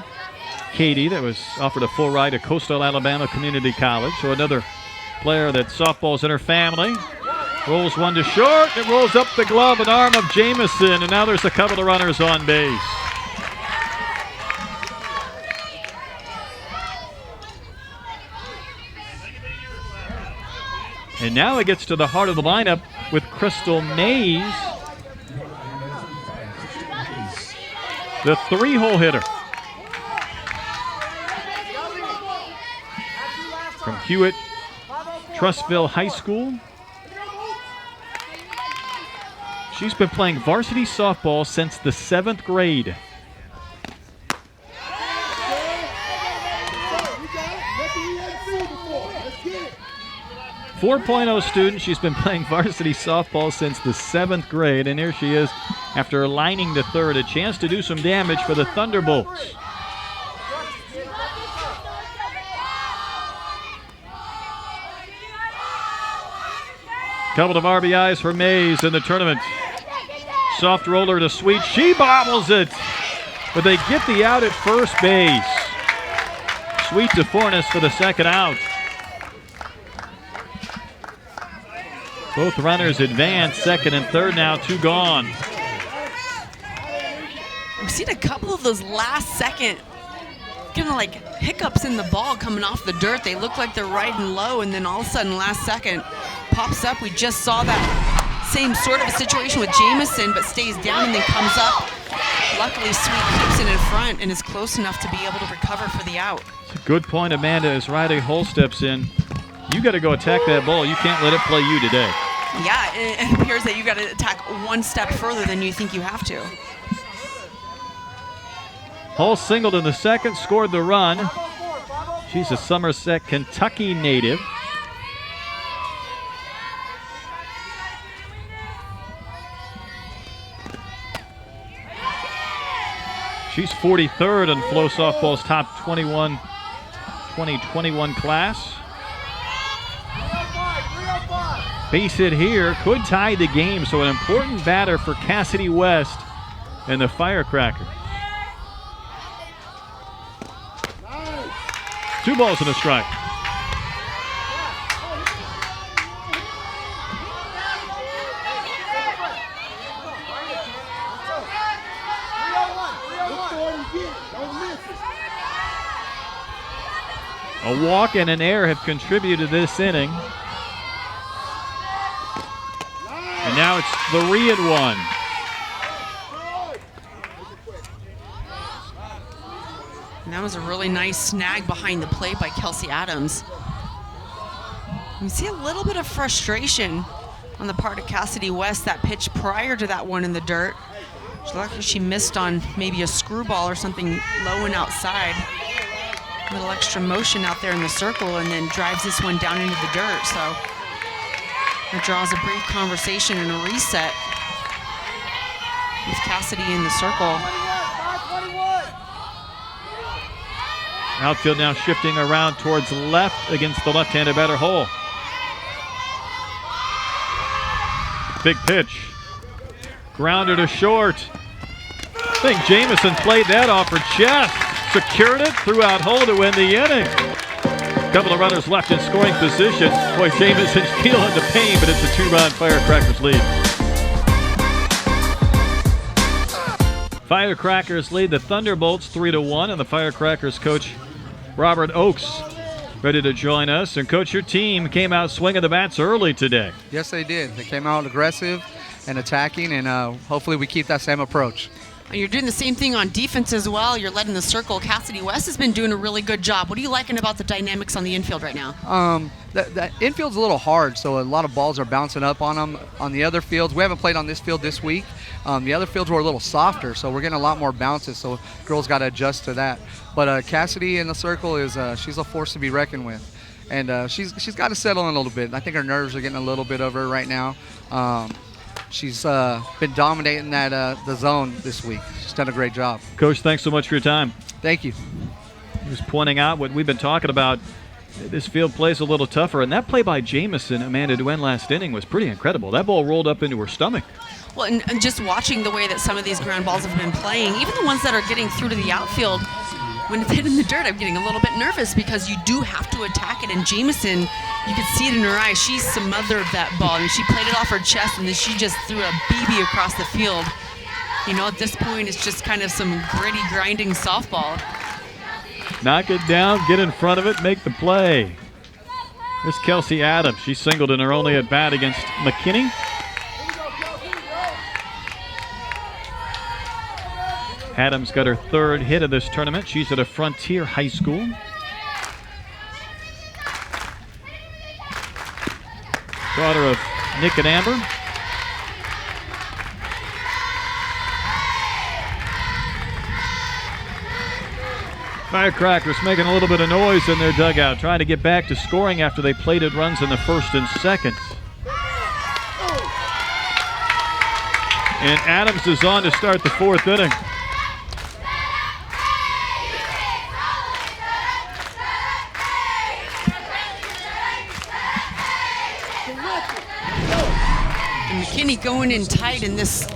Katie, that was offered a full ride to Coastal Alabama Community College. So another player that softball's in her family. Rolls one to short. It rolls up the glove and arm of Jamison, and now there's a couple of runners on base. And now it gets to the heart of the lineup with Crystal Mays, the 3-hole hitter from Hewitt Trustville High School. She's been playing varsity softball since the 7th grade. 4.0 student. She's been playing varsity softball since the 7th grade, and here she is after lining to third. A chance to do some damage for the Thunderbolts. Couple of RBIs for Mays in the tournament. Soft roller to Sweet. She bobbles it, but they get the out at first base. Sweet to Fornes for the second out. Both runners advance, second and third now, 2 gone. We've seen a couple of those last second kind of like hiccups in the ball coming off the dirt. They look like they're riding low, and then all of a sudden last second pops up. We just saw that same sort of a situation with Jamison, but stays down and then comes up. Luckily, Sweet keeps it in front and is close enough to be able to recover for the out. It's a good point, Amanda, as Riley Hull steps in. You got to go attack that ball. You can't let it play you today. Yeah, it appears that you got to attack one step further than you think you have to. Hull singled in the second, scored the run. She's a Somerset, Kentucky native. She's 43rd in Flow Softball's top 2021 class. 305. Base hit here could tie the game, so an important batter for Cassidy West and the Firecrackers. 2 balls and a strike. A walk and an error have contributed to this inning. And now it's 3-1. And that was a really nice snag behind the plate by Kelsey Adams. You see a little bit of frustration on the part of Cassidy West. That pitch prior to that one in the dirt. She's lucky she missed on maybe a screwball or something low and outside. A little extra motion out there in the circle and then drives this one down into the dirt. So it draws a brief conversation and a reset with Cassidy in the circle. 521. Outfield now shifting around towards left against the left-handed batter Hole. Big pitch. Grounded to short. I think Jamison played that off her chest. Secured it, threw out Hole to win the inning. Couple of runners left in scoring position. Boy, Jamison's feeling the pain, but it's a 2-run Firecrackers lead. Firecrackers lead the Thunderbolts 3-1, and the Firecrackers coach Robert Oakes ready to join us. And coach, your team came out swinging the bats early today. Yes, they did. They came out aggressive and attacking, and hopefully we keep that same approach. You're doing the same thing on defense as well. You're letting the circle. Cassidy West has been doing a really good job. What are you liking about the dynamics on the infield right now? The infield's a little hard, so a lot of balls are bouncing up on them. On the other fields, we haven't played on this field this week. The other fields were a little softer, so we're getting a lot more bounces, so girls got to adjust to that. But Cassidy in the circle she's a force to be reckoned with. And she's got to settle in a little bit. I think her nerves are getting a little bit of her right now. She's been dominating the zone this week. She's done a great job. Coach, thanks so much for your time. Thank you. He was pointing out what we've been talking about. This field plays a little tougher, and that play by Jamison, Amanda Duen, last inning was pretty incredible. That ball rolled up into her stomach. Well, and just watching the way that some of these ground balls have been playing, even the ones that are getting through to the outfield, when it's hit in the dirt, I'm getting a little bit nervous because you do have to attack it. And Jamison, you could see it in her eyes. She smothered that ball, and she played it off her chest, and then she just threw a BB across the field. You know, at this point, it's just kind of some gritty, grinding softball. Knock it down, get in front of it, make the play. Here's Kelsey Adams. She singled in her only at-bat against McKinney. Adams got her 3rd hit of this tournament. She's at a Frontier High School. Daughter of Nick and Amber. Firecrackers making a little bit of noise in their dugout, trying to get back to scoring after they plated runs in the 1st and 2nd. And Adams is on to start the 4th inning. And McKinney going in tight, and this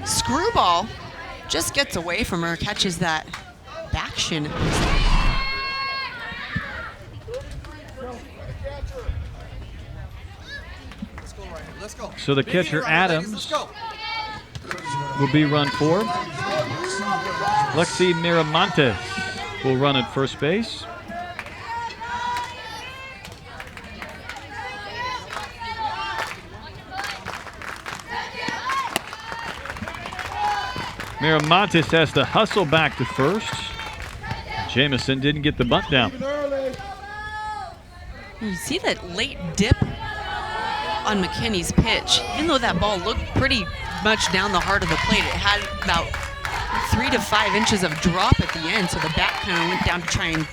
screwball just gets away from her, catches that back shin. So the catcher Adams will be run 4. Lexi Miramontes will run at first base. Miramontes has to hustle back to first. Jamison didn't get the bunt down. You see that late dip on McKinney's pitch. Even though that ball looked pretty much down the heart of the plate, it had about 3 to 5 inches of drop at the end, so the bat kind of went down to try and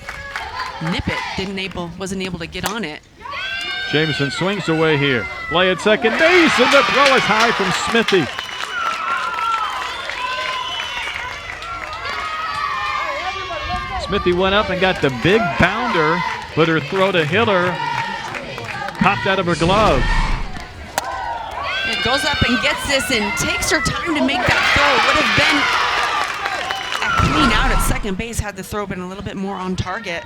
nip it. Wasn't able to get on it. Jamison swings away here. Play at second base, and the throw is high from Smithy. Smithy went up and got the big bounder, but her throw to Hiller popped out of her glove. It goes up and gets this and takes her time to make that throw. It would have been a clean out at second base had the throw been a little bit more on target.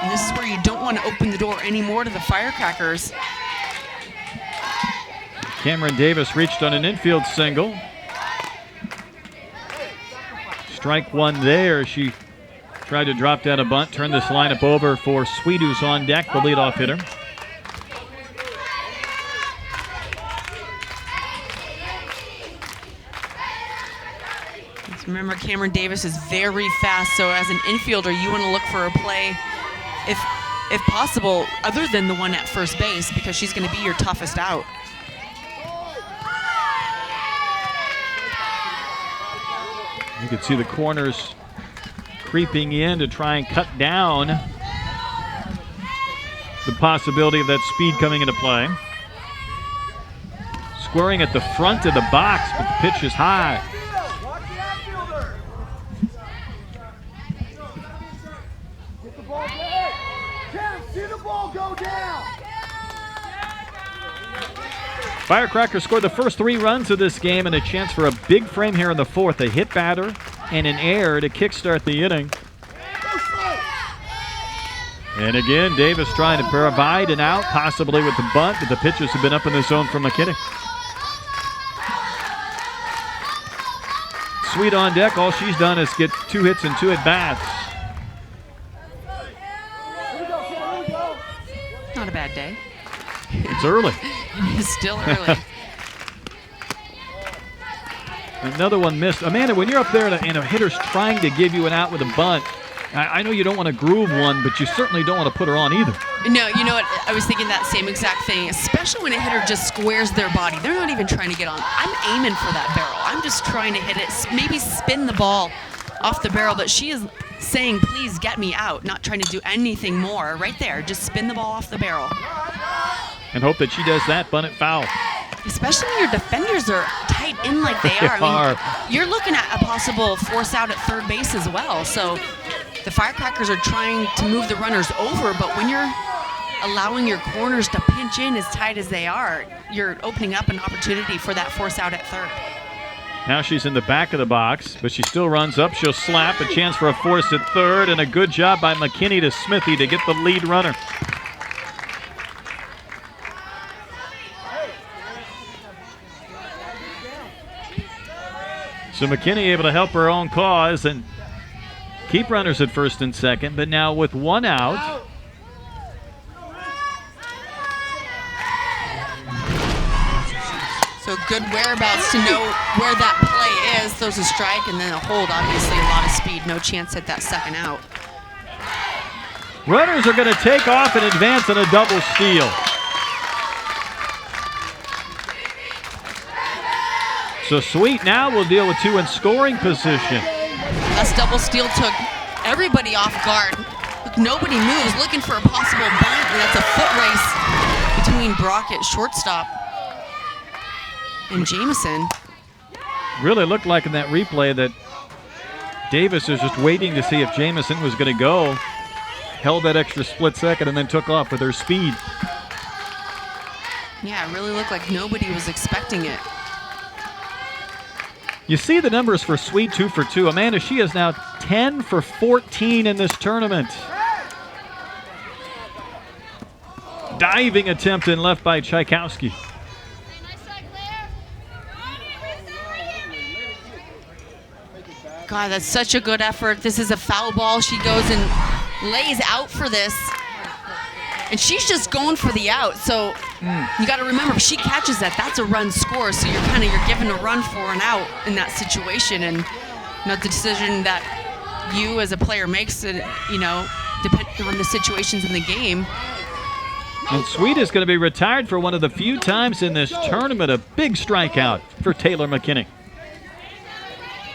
And this is where you don't want to open the door anymore to the Firecrackers. Cameron Davis reached on an infield single. Strike one there. She tried to drop down a bunt, turn this lineup over for Sweet, who's on deck, the leadoff hitter. Just remember, Cameron Davis is very fast, so as an infielder, you want to look for a play, if possible, other than the one at first base, because she's going to be your toughest out. You can see the corners creeping in to try and cut down the possibility of that speed coming into play. Squaring at the front of the box, but the pitch is high. Watch the outfielder. Get the ball dead. Cam, see the ball go down. Firecrackers scored the first 3 runs of this game and a chance for a big frame here in the 4th. A hit batter and an error to kickstart the inning. And again, Davis trying to provide an out, possibly with the bunt, but the pitches have been up in the zone from Mckinney. Sweet on deck. All she's done is get 2 hits and 2 at-bats. Not a bad day. It's early. It's still early. Another one missed. Amanda, when you're up there and a hitter's trying to give you an out with a bunt, I know you don't want to groove one, but you certainly don't want to put her on either. No, you know what? I was thinking that same exact thing, especially when a hitter just squares their body. They're not even trying to get on. I'm aiming for that barrel. I'm just trying to hit it, maybe spin the ball off the barrel, but she is saying, please get me out, not trying to do anything more. Right there, just spin the ball off the barrel. And hope that she does that, bunt it foul. Especially when your defenders are tight in like they are. I mean, you're looking at a possible force out at third base as well. So the Firecrackers are trying to move the runners over, but when you're allowing your corners to pinch in as tight as they are, you're opening up an opportunity for that force out at third. Now she's in the back of the box, but she still runs up. She'll slap, a chance for a force at third, and a good job by Mckinney to Smithy to get the lead runner. So Mckinney able to help her own cause and keep runners at first and second, but now with 1 out. So good whereabouts to know where that play is. Throws a strike and then a hold, obviously a lot of speed. No chance at that second out. Runners are going to take off and advance on a double steal. So Sweet now will deal with 2 in scoring position. That double steal took everybody off guard. Nobody moves, looking for a possible bunt, and that's a foot race between Brockett, shortstop, and Jameson. Really looked like in that replay that Davis is just waiting to see if Jameson was going to go. Held that extra split second and then took off with her speed. Yeah, it really looked like nobody was expecting it. You see the numbers for Sweet, 2 for 2. Amanda, she is now 10 for 14 in this tournament. Diving attempt in left by Tchaikovsky. God, that's such a good effort. This is a foul ball. She goes and lays out for this. And she's just going for the out. So you got to remember, if she catches that, that's a run score. So you're given a run for an out in that situation. And the decision that you as a player makes, depending on the situations in the game. And Sweet is going to be retired for one of the few times in this tournament. A big strikeout for Taylor Mckinney.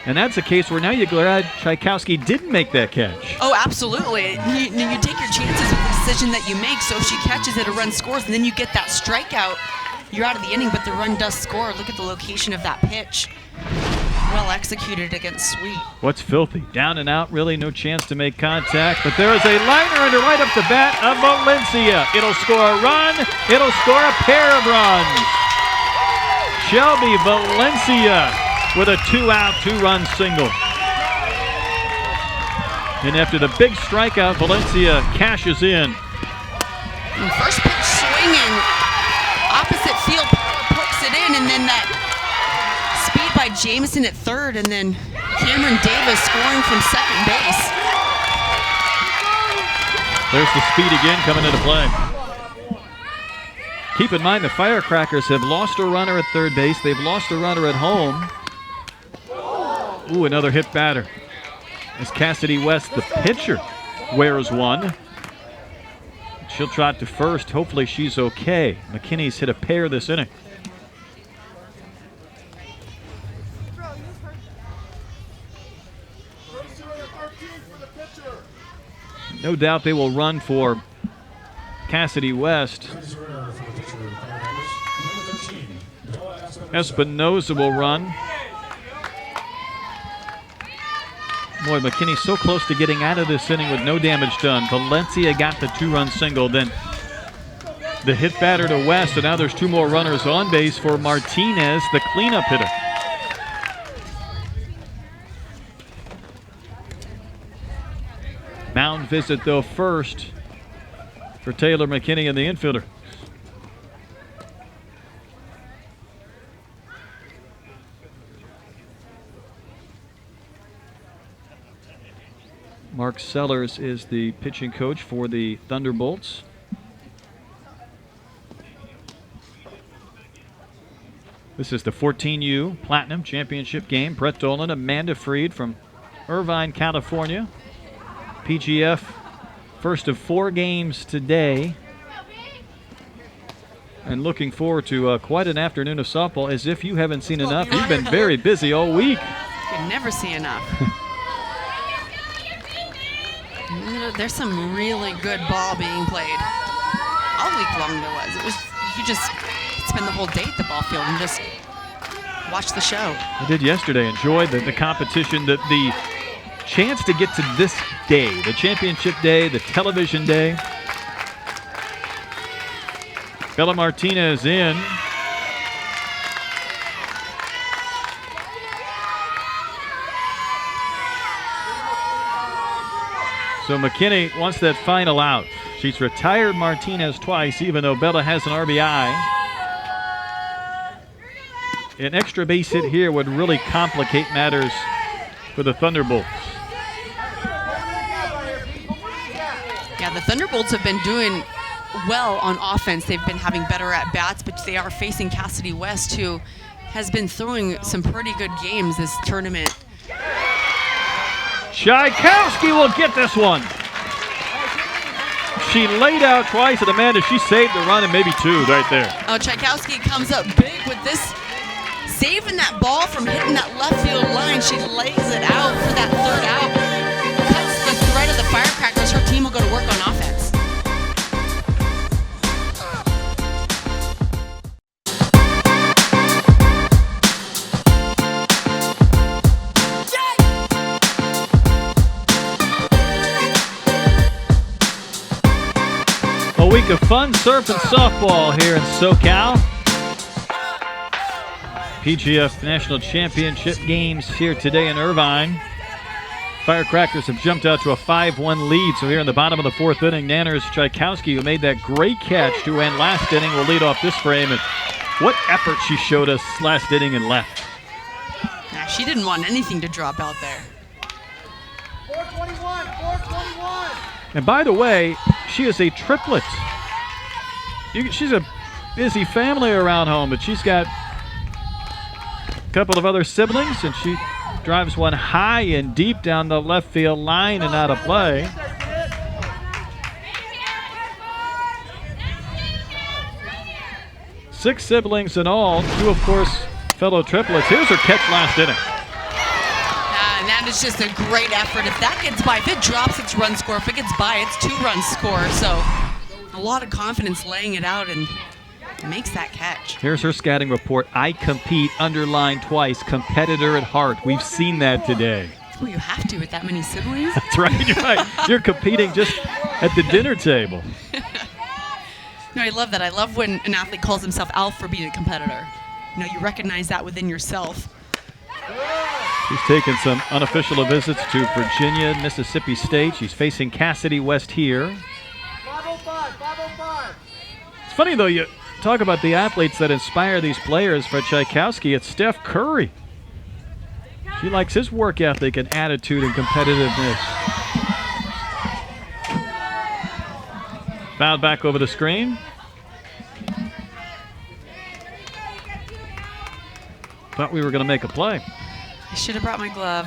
And that's a case where now you're glad Tchaikovsky didn't make that catch. Oh, absolutely. You take your chances with the decision that you make. So if she catches it, a run scores, and then you get that strikeout, you're out of the inning, but the run does score. Look at the location of that pitch. well executed against Sweet. What's filthy? Down and out, really no chance to make contact, but there is a liner under right up the bat of Valencia. It'll score a run. It'll score a pair of runs. Shelby Valencia with a 2-out, 2-run single. And after the big strikeout, Valencia cashes in. And first pitch swinging, opposite field, pokes it in, and then that speed by Jameson at third, and then Cameron Davis scoring from second base. There's the speed again coming into play. Keep in mind the Firecrackers have lost a runner at third base. They've lost a runner at home. Ooh, another hit batter. As Cassidy West, the pitcher, wears one. She'll trot to first. Hopefully she's okay. McKinney's hit a pair this inning. No doubt they will run for Cassidy West. Espinoza will run. Boy, McKinney's so close to getting out of this inning with no damage done. Valencia got the 2-run single, then the hit batter to West, and now there's 2 more runners on base for Martinez, the cleanup hitter. Mound visit, though, first for Taylor McKinney and the infielder. Mark Sellers is the pitching coach for the Thunderbolts. This is the 14U Platinum Championship game. Brett Dolan, Amanda Freed from Irvine, California. PGF, first of 4 games today. And looking forward to quite an afternoon of softball. As if you haven't seen enough. You've been very busy all week. You can never see enough. There's some really good ball being played. All week long there was. It was, you just spend the whole day at the ball field and just watch the show. I did yesterday. Enjoyed the competition, the chance to get to this day, the championship day, the television day. Bella Martinez in. So McKinney wants that final out. She's retired Martinez twice, even though Bella has an RBI. An extra base hit here would really complicate matters for the Thunderbolts. Yeah, the Thunderbolts have been doing well on offense. They've been having better at-bats, but they are facing Cassidy West, who has been throwing some pretty good games this tournament. Tchaikovsky will get this one. She laid out twice, and Amanda, she saved the run and maybe 2 right there. Oh, Tchaikovsky comes up big with this, saving that ball from hitting that left field line. She lays it out for that 3rd out. Cuts the thread of the Firecrackers. Her team will go to work on offense. A week of fun surf and softball here in SoCal. PGF National Championship games here today in Irvine. Firecrackers have jumped out to a 5-1 lead. So here in the bottom of the 4th inning, Nanners Tchaikovsky, who made that great catch to end last inning, will lead off this frame. And what effort she showed us last inning and left. Nah, she didn't want anything to drop out there. 421, 421. And by the way, she is a triplet. She's a busy family around home, but she's got a couple of other siblings, and she drives one high and deep down the left field line and out of play. Six siblings in all, 2 of course fellow triplets. Here's her catch last inning. And that is just a great effort. If that gets by, if it drops, it's run score. If it gets by, it's 2-run score. So a lot of confidence laying it out and makes that catch. Here's her scouting report. I compete, underlined twice, competitor at heart. We've seen that today. Oh, you have to with that many siblings? That's right, you're right. You're competing just at the dinner table. No, I love that. I love when an athlete calls himself Alf for being a competitor. You know, you recognize that within yourself. She's taken some unofficial visits to Virginia, Mississippi State. She's facing Cassidy West here. 505, 505. It's funny, though, you talk about the athletes that inspire these players. For Tchaikovsky, it's Steph Curry. She likes his work ethic and attitude and competitiveness. Fouled back over the screen. Thought we were going to make a play. I should have brought my glove.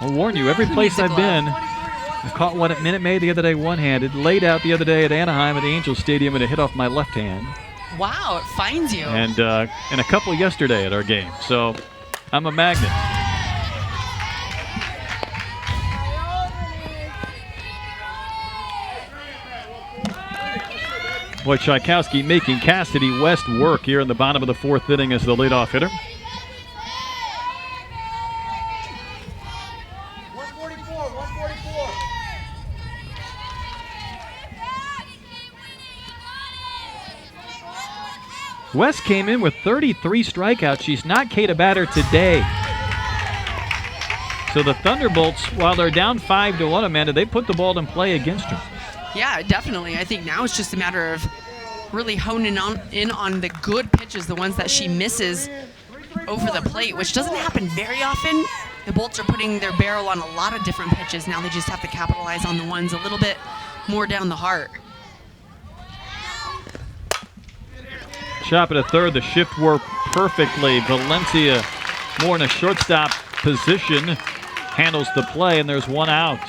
I'll warn you, every Who place needs a I've been, glove? I caught one at Minute Maid the other day one-handed, laid out the other day at Anaheim at the Angels Stadium, and it hit off my left hand. Wow, it finds you. And a couple yesterday at our game. So I'm a magnet. Boy, Tchaikovsky making Cassidy West work here in the bottom of the fourth inning as the leadoff hitter. 144, 144. West came in with 33 strikeouts. She's not Kate a batter today. So the Thunderbolts, while they're down 5-1, Amanda, they put the ball in play against her. Yeah, definitely. I think now it's just a matter of really honing in on the good pitches, the ones that she misses over the plate, which doesn't happen very often. The Bolts are putting their barrel on a lot of different pitches. Now they just have to capitalize on the ones a little bit more down the heart. Chop at a third. The shift worked perfectly. Valencia, more in a shortstop position, handles the play, and there's one out.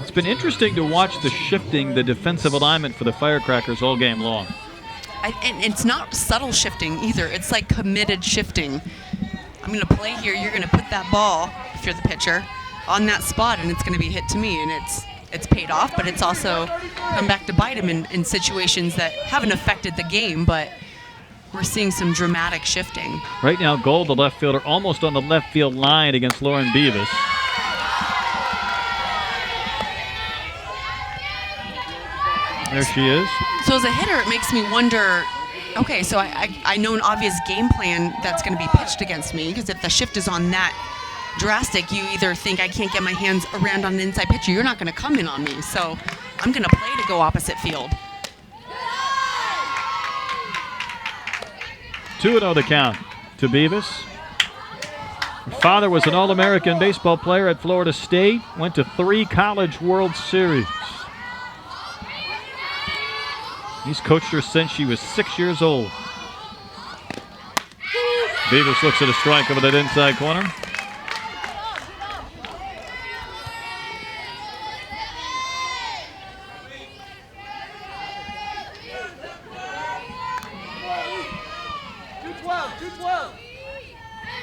It's been interesting to watch the shifting, the defensive alignment for the Firecrackers all game long. And it's not subtle shifting either. It's like committed shifting. I'm going to play here. You're going to put that ball, if you're the pitcher, on that spot, and it's going to be hit to me. And it's paid off, but it's also come back to bite him in situations that haven't affected the game, but we're seeing some dramatic shifting. Right now, Gold, the left fielder, almost on the left field line against Lauren Beavis. There she is. So as a hitter, it makes me wonder, okay, so I know an obvious game plan that's going to be pitched against me, because if the shift is on that drastic, you either think I can't get my hands around on the inside pitcher, you're not going to come in on me. So I'm going to play to go opposite field. 2-0 the count to Beavis. Her father was an All-American baseball player at Florida State, went to 3 College World Series. He's coached her since she was 6 years old. Beavis looks at a strike over that inside corner.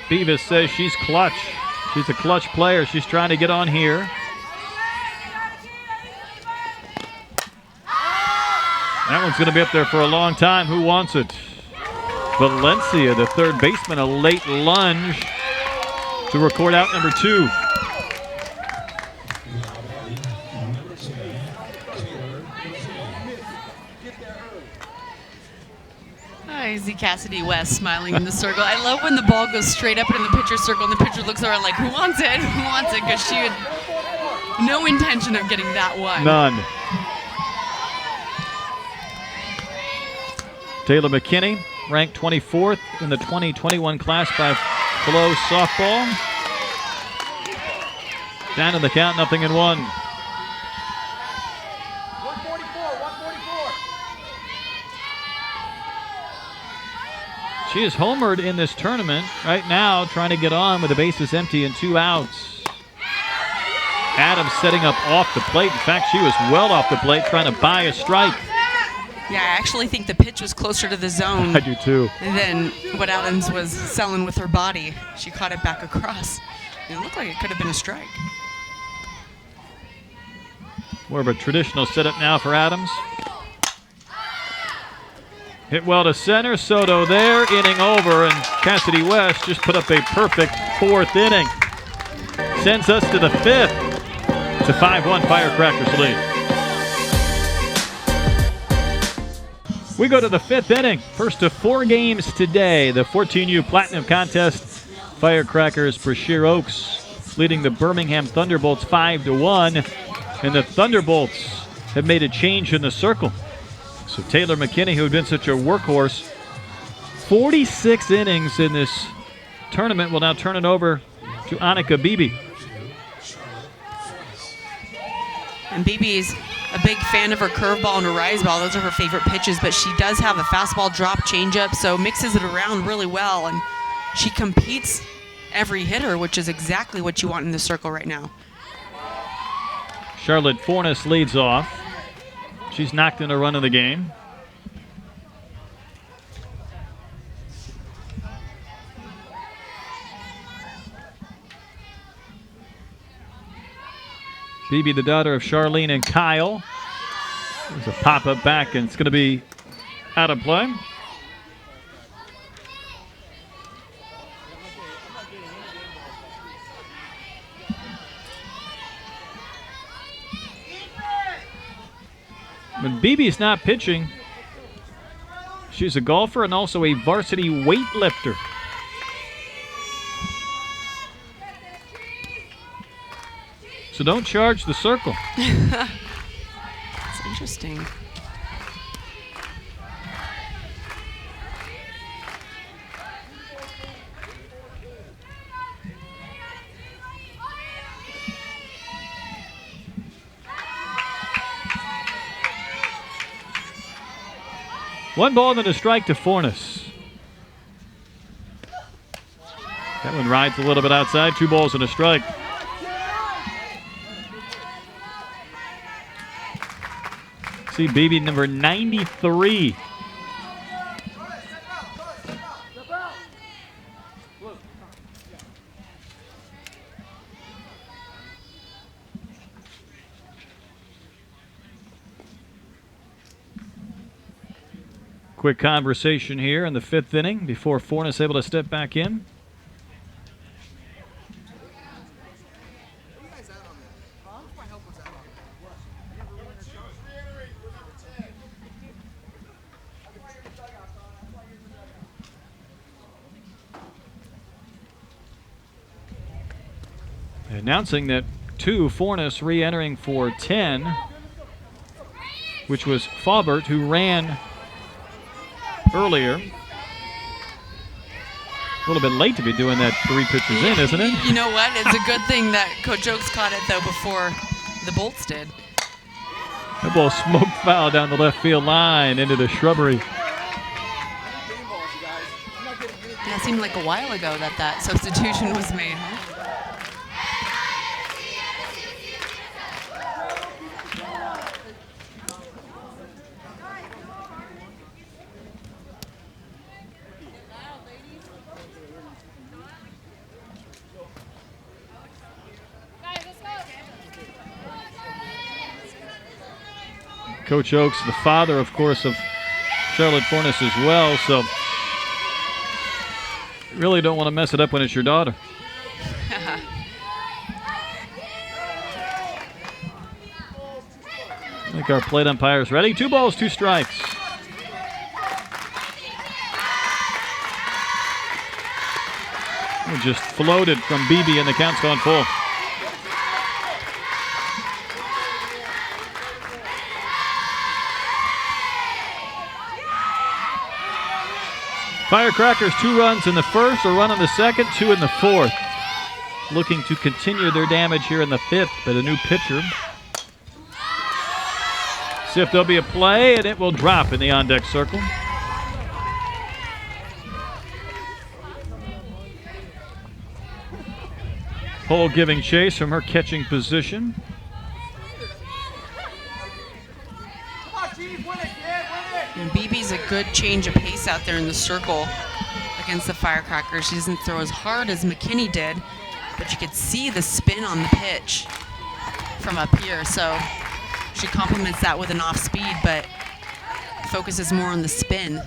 Beavis says she's clutch. She's a clutch player. She's trying to get on here. That one's going to be up there for a long time. Who wants it? Valencia, the third baseman, a late lunge to record out number 2. I see Cassidy West smiling in the circle. I love when the ball goes straight up in the pitcher's circle and the pitcher looks around like, who wants it? Who wants it? Because she had no intention of getting that one. None. Taylor Mckinney, ranked 24th in the 2021 class by Flow softball. Down in the count, 0-1. 144. She is homered in this tournament right now, trying to get on with the bases empty and 2 outs. Adams setting up off the plate. In fact, she was well off the plate trying to buy a strike. Yeah, I actually think the pitch was closer to the zone I do too. than what Adams was selling with her body. She caught it back across. It looked like it could have been a strike. More of a traditional setup now for Adams. Hit well to center. Soto there, inning over, and Cassidy West just put up a perfect 4th inning. Sends us to the 5th. It's a 5-1 Firecrackers lead. We go to the 5th inning. First of 4 games today. The 14U Platinum Contest. Firecrackers, Brashear Oaks leading the Birmingham Thunderbolts 5-1. And the Thunderbolts have made a change in the circle. So Taylor Mckinney, who had been such a workhorse, 46 innings in this tournament, will now turn it over to Annika Beebe. And Beebe's a big fan of her curveball and her rise ball. Those are her favorite pitches, but she does have a fastball drop changeup, so mixes it around really well, and she competes every hitter, which is exactly what you want in the circle right now. Charlotte Fornes leads off. She's knocked in a run of the game. Beebe, the daughter of Charlene and Kyle. There's a pop-up back, and it's going to be out of play. When Beebe's not pitching, she's a golfer and also a varsity weightlifter. So don't charge the circle. That's interesting. One ball and a strike to Fornes. That one rides a little bit outside. 2 balls and a strike. See Beebe, number 93. Quick conversation here in the 5th inning before Fornes able to step back in. Announcing that 2, Fornes re-entering for 10, which was Faubert, who ran earlier. A little bit late to be doing that 3 pitches in, isn't it? You know what? It's a good thing that Coach Oaks caught it, though, before the Bolts did. That ball smoked foul down the left field line into the shrubbery. Yeah, it seemed like a while ago that that substitution was made, huh? Coach Oaks, the father, of course, of Charlotte Fornes as well, so really don't want to mess it up when it's your daughter. I think our plate umpire's ready. 2 balls, 2 strikes. It just floated from Beebe, and the count's gone full. Firecrackers 2 runs in the first, a run in the second, 2 in the fourth. Looking to continue their damage here in the 5th, but a new pitcher. See if there'll be a play, and it will drop in the on-deck circle. Cole giving chase from her catching position. And Beebe's a good change of pace out there in the circle against the Firecrackers. She doesn't throw as hard as Mckinney did, but you could see the spin on the pitch from up here. So she complements that with an off speed, but focuses more on the spin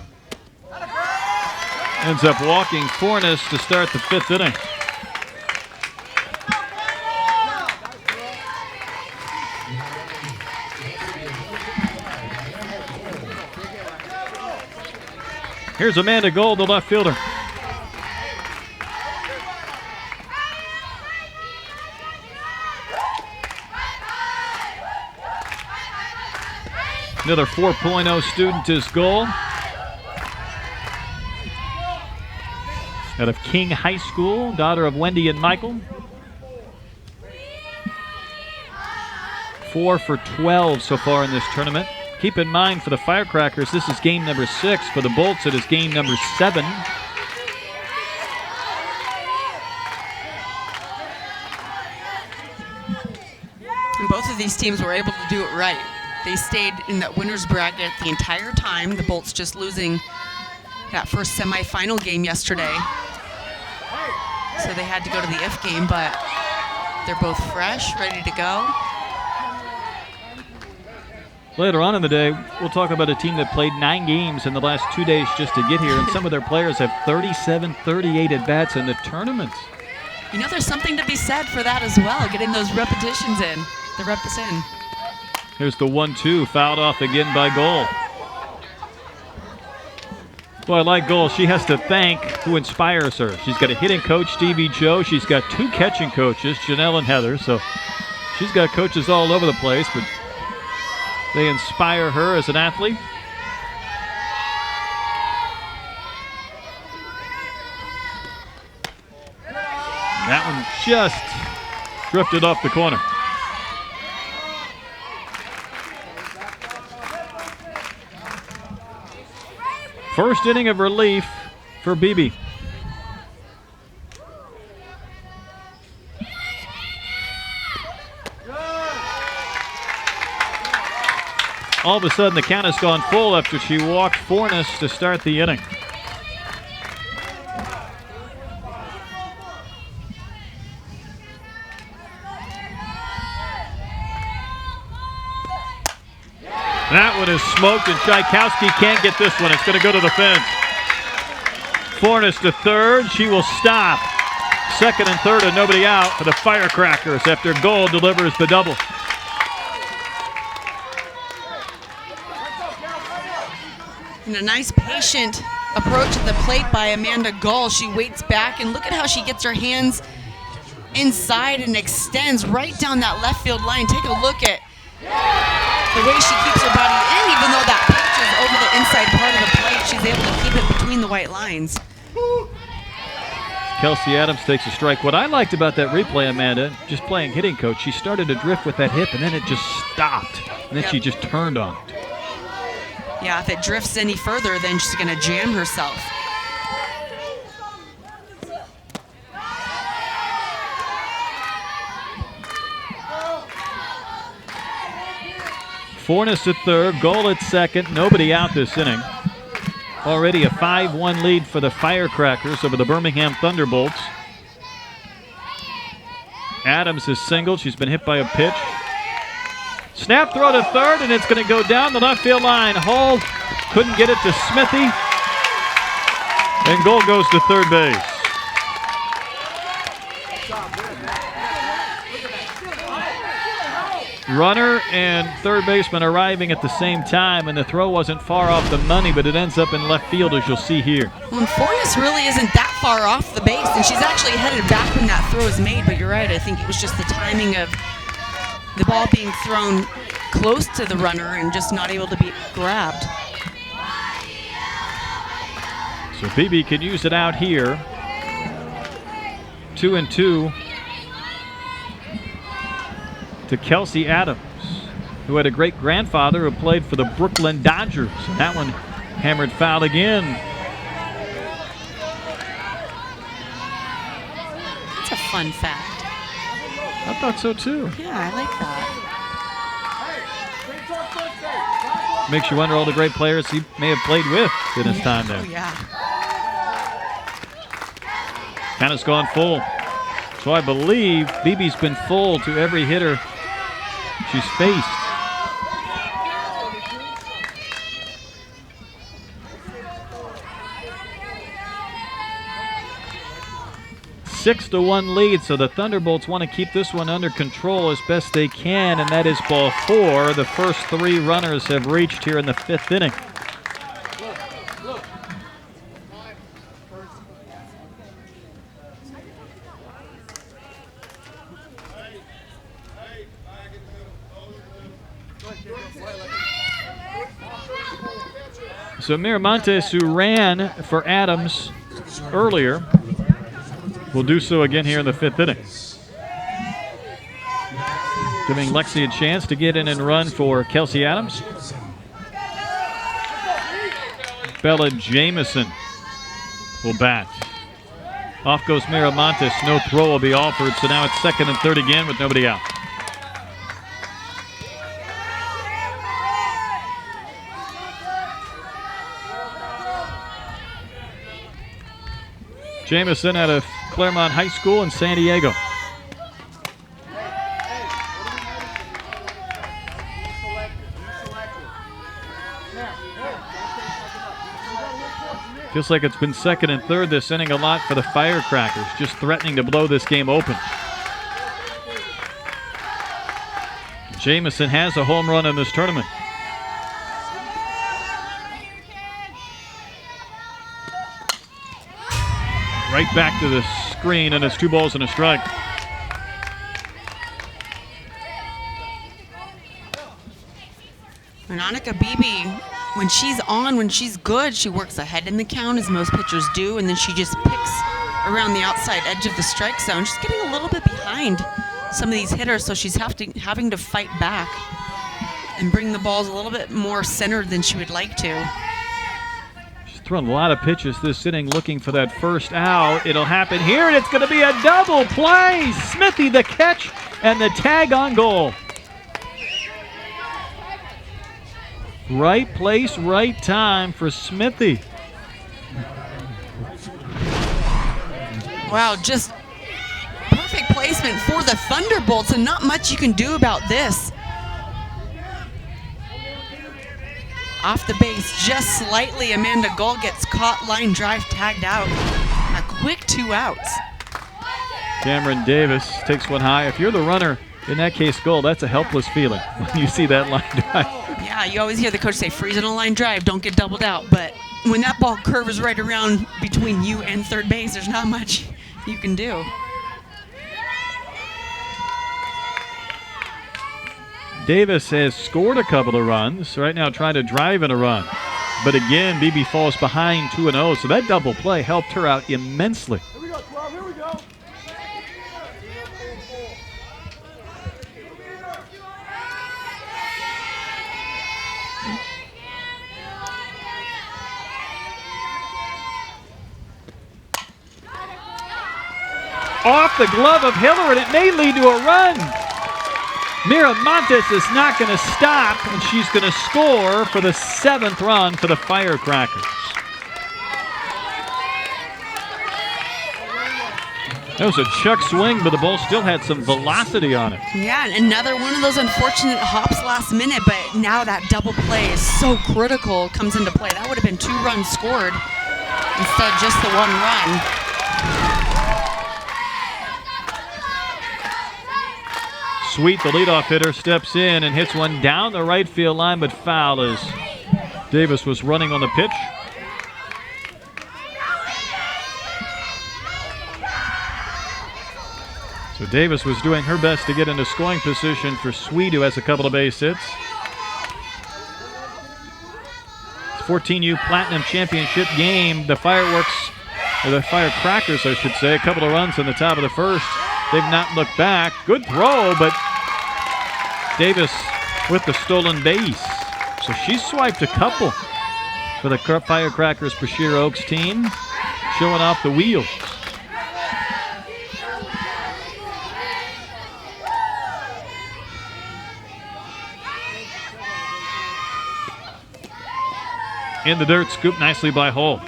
Ends up walking Fornes to start the 5th inning. Here's Amanda Gold, the left fielder. Another 4.0 student is Gold. Out of King High School, daughter of Wendy and Michael. 4 for 12 so far in this tournament. Keep in mind for the Firecrackers, this is game number 6. For the Bolts, it is game number 7. And both of these teams were able to do it right. They stayed in that winner's bracket the entire time. The Bolts just losing that first semifinal game yesterday. So they had to go to the if game, but they're both fresh, ready to go. Later on in the day, we'll talk about a team that played 9 games in the last 2 days just to get here, and some of their players have 37, 38 at-bats in the tournaments. You know, there's something to be said for that as well, getting those repetitions in, the reps in. Here's the 1-2, fouled off again by Goal. Well, I like Goal. She has to thank who inspires her. She's got a hitting coach, Stevie Joe. She's got 2 catching coaches, Janelle and Heather. So she's got coaches all over the place, but they inspire her as an athlete. That one just drifted off the corner. First inning of relief for Beebe. All of a sudden, the count has gone full after she walked Fornes to start the inning. That one is smoked, and Tchaikovsky can't get this one. It's going to go to the fence. Fornes to third. She will stop. Second and third, and nobody out for the Firecrackers after Gold delivers the double. And a nice patient approach at the plate by Amanda Gull. She waits back, and look at how she gets her hands inside and extends right down that left field line. Take a look at the way she keeps her body in, even though that pitch is over the inside part of the plate. She's able to keep it between the white lines. Kelsey Adams takes a strike. What I liked about that replay, Amanda, just playing hitting coach, she started to drift with that hip, and then it just stopped. And then she just turned on it. Yeah, if it drifts any further, then she's going to jam herself. Fornes at third, Goal at second, nobody out this inning. Already a 5-1 lead for the Firecrackers over the Birmingham Thunderbolts. Adams is singled. She's been hit by a pitch. Snap throw to third, and it's going to go down the left field line. Hall couldn't get it to Smithy. And Goal goes to third base. Runner and third baseman arriving at the same time, and the throw wasn't far off the money, but it ends up in left field, as you'll see here. Well, and Fornes really isn't that far off the base, and she's actually headed back when that throw is made, but you're right, I think it was just the timing of the ball being thrown close to the runner and just not able to be grabbed. So Beebe can use it out here. 2-2 to Kelsey Adams, who had a great grandfather who played for the Brooklyn Dodgers. And that one hammered foul again. That's a fun fact. I thought so too. Yeah, I like that. Makes you wonder all the great players he may have played with in his time there. Oh, yeah. Count has gone full. So I believe Beebe's been full to every hitter she's faced. 6-1 lead, so the Thunderbolts want to keep this one under control as best they can, and that is ball 4. The first 3 runners have reached here in the 5th inning. So Miramontes, who ran for Adams earlier, will do so again here in the 5th inning. Giving Lexi a chance to get in and run for Kelsey Adams. Bella Jameson will bat. Off goes Miramontes. No throw will be offered, so now it's 2nd and 3rd again with nobody out. Jameson out of Claremont High School in San Diego. Feels like it's been 2nd and 3rd this inning a lot for the Firecrackers, just threatening to blow this game open. Jameson has a home run in this tournament. Right back to the screen, and it's 2 balls and a strike. Monica Beebe, when she's good, she works ahead in the count as most pitchers do, and then she just picks around the outside edge of the strike zone. She's getting a little bit behind some of these hitters, so she's having to fight back and bring the balls a little bit more centered than she would like to. Thrown a lot of pitches this inning looking for that first out. It'll happen here, and it's going to be a double play. Smithy the catch and the tag on goal. Right place, right time for Smithy. Wow, just perfect placement for the Thunderbolts, and not much you can do about this. Off the base just slightly, Amanda Gull gets caught, line drive, tagged out. A quick 2 outs. Cameron Davis takes one high. If you're the runner, in that case, Gull, that's a helpless feeling when you see that line drive. Yeah, you always hear the coach say, freeze on a line drive, don't get doubled out. But when that ball curves right around between you and third base, there's not much you can do. Davis has scored a couple of runs. Right now trying to drive in a run. But again, BB falls behind 2-0, so that double play helped her out immensely. Here we go, 12, here we go. Off the glove of Hiller, and it may lead to a run. Miramontes is not going to stop, and she's going to score for the 7th run for the Firecrackers. That was a chuck swing, but the ball still had some velocity on it. Yeah, and another one of those unfortunate hops last minute, but now that double play is so critical, comes into play. That would have been 2 runs scored instead of just the 1 run. Sweet, the leadoff hitter, steps in and hits one down the right field line, but foul as Davis was running on the pitch. So Davis was doing her best to get into scoring position for Sweet, who has a couple of base hits. It's 14U Platinum Championship game. The Firecrackers, I should say, a couple of runs in the top of the first. They've not looked back. Good throw, but Davis with the stolen base. So she swiped a couple for the Firecrackers Brashear Oaks team, showing off the wheels. In the dirt, scooped nicely by Hull.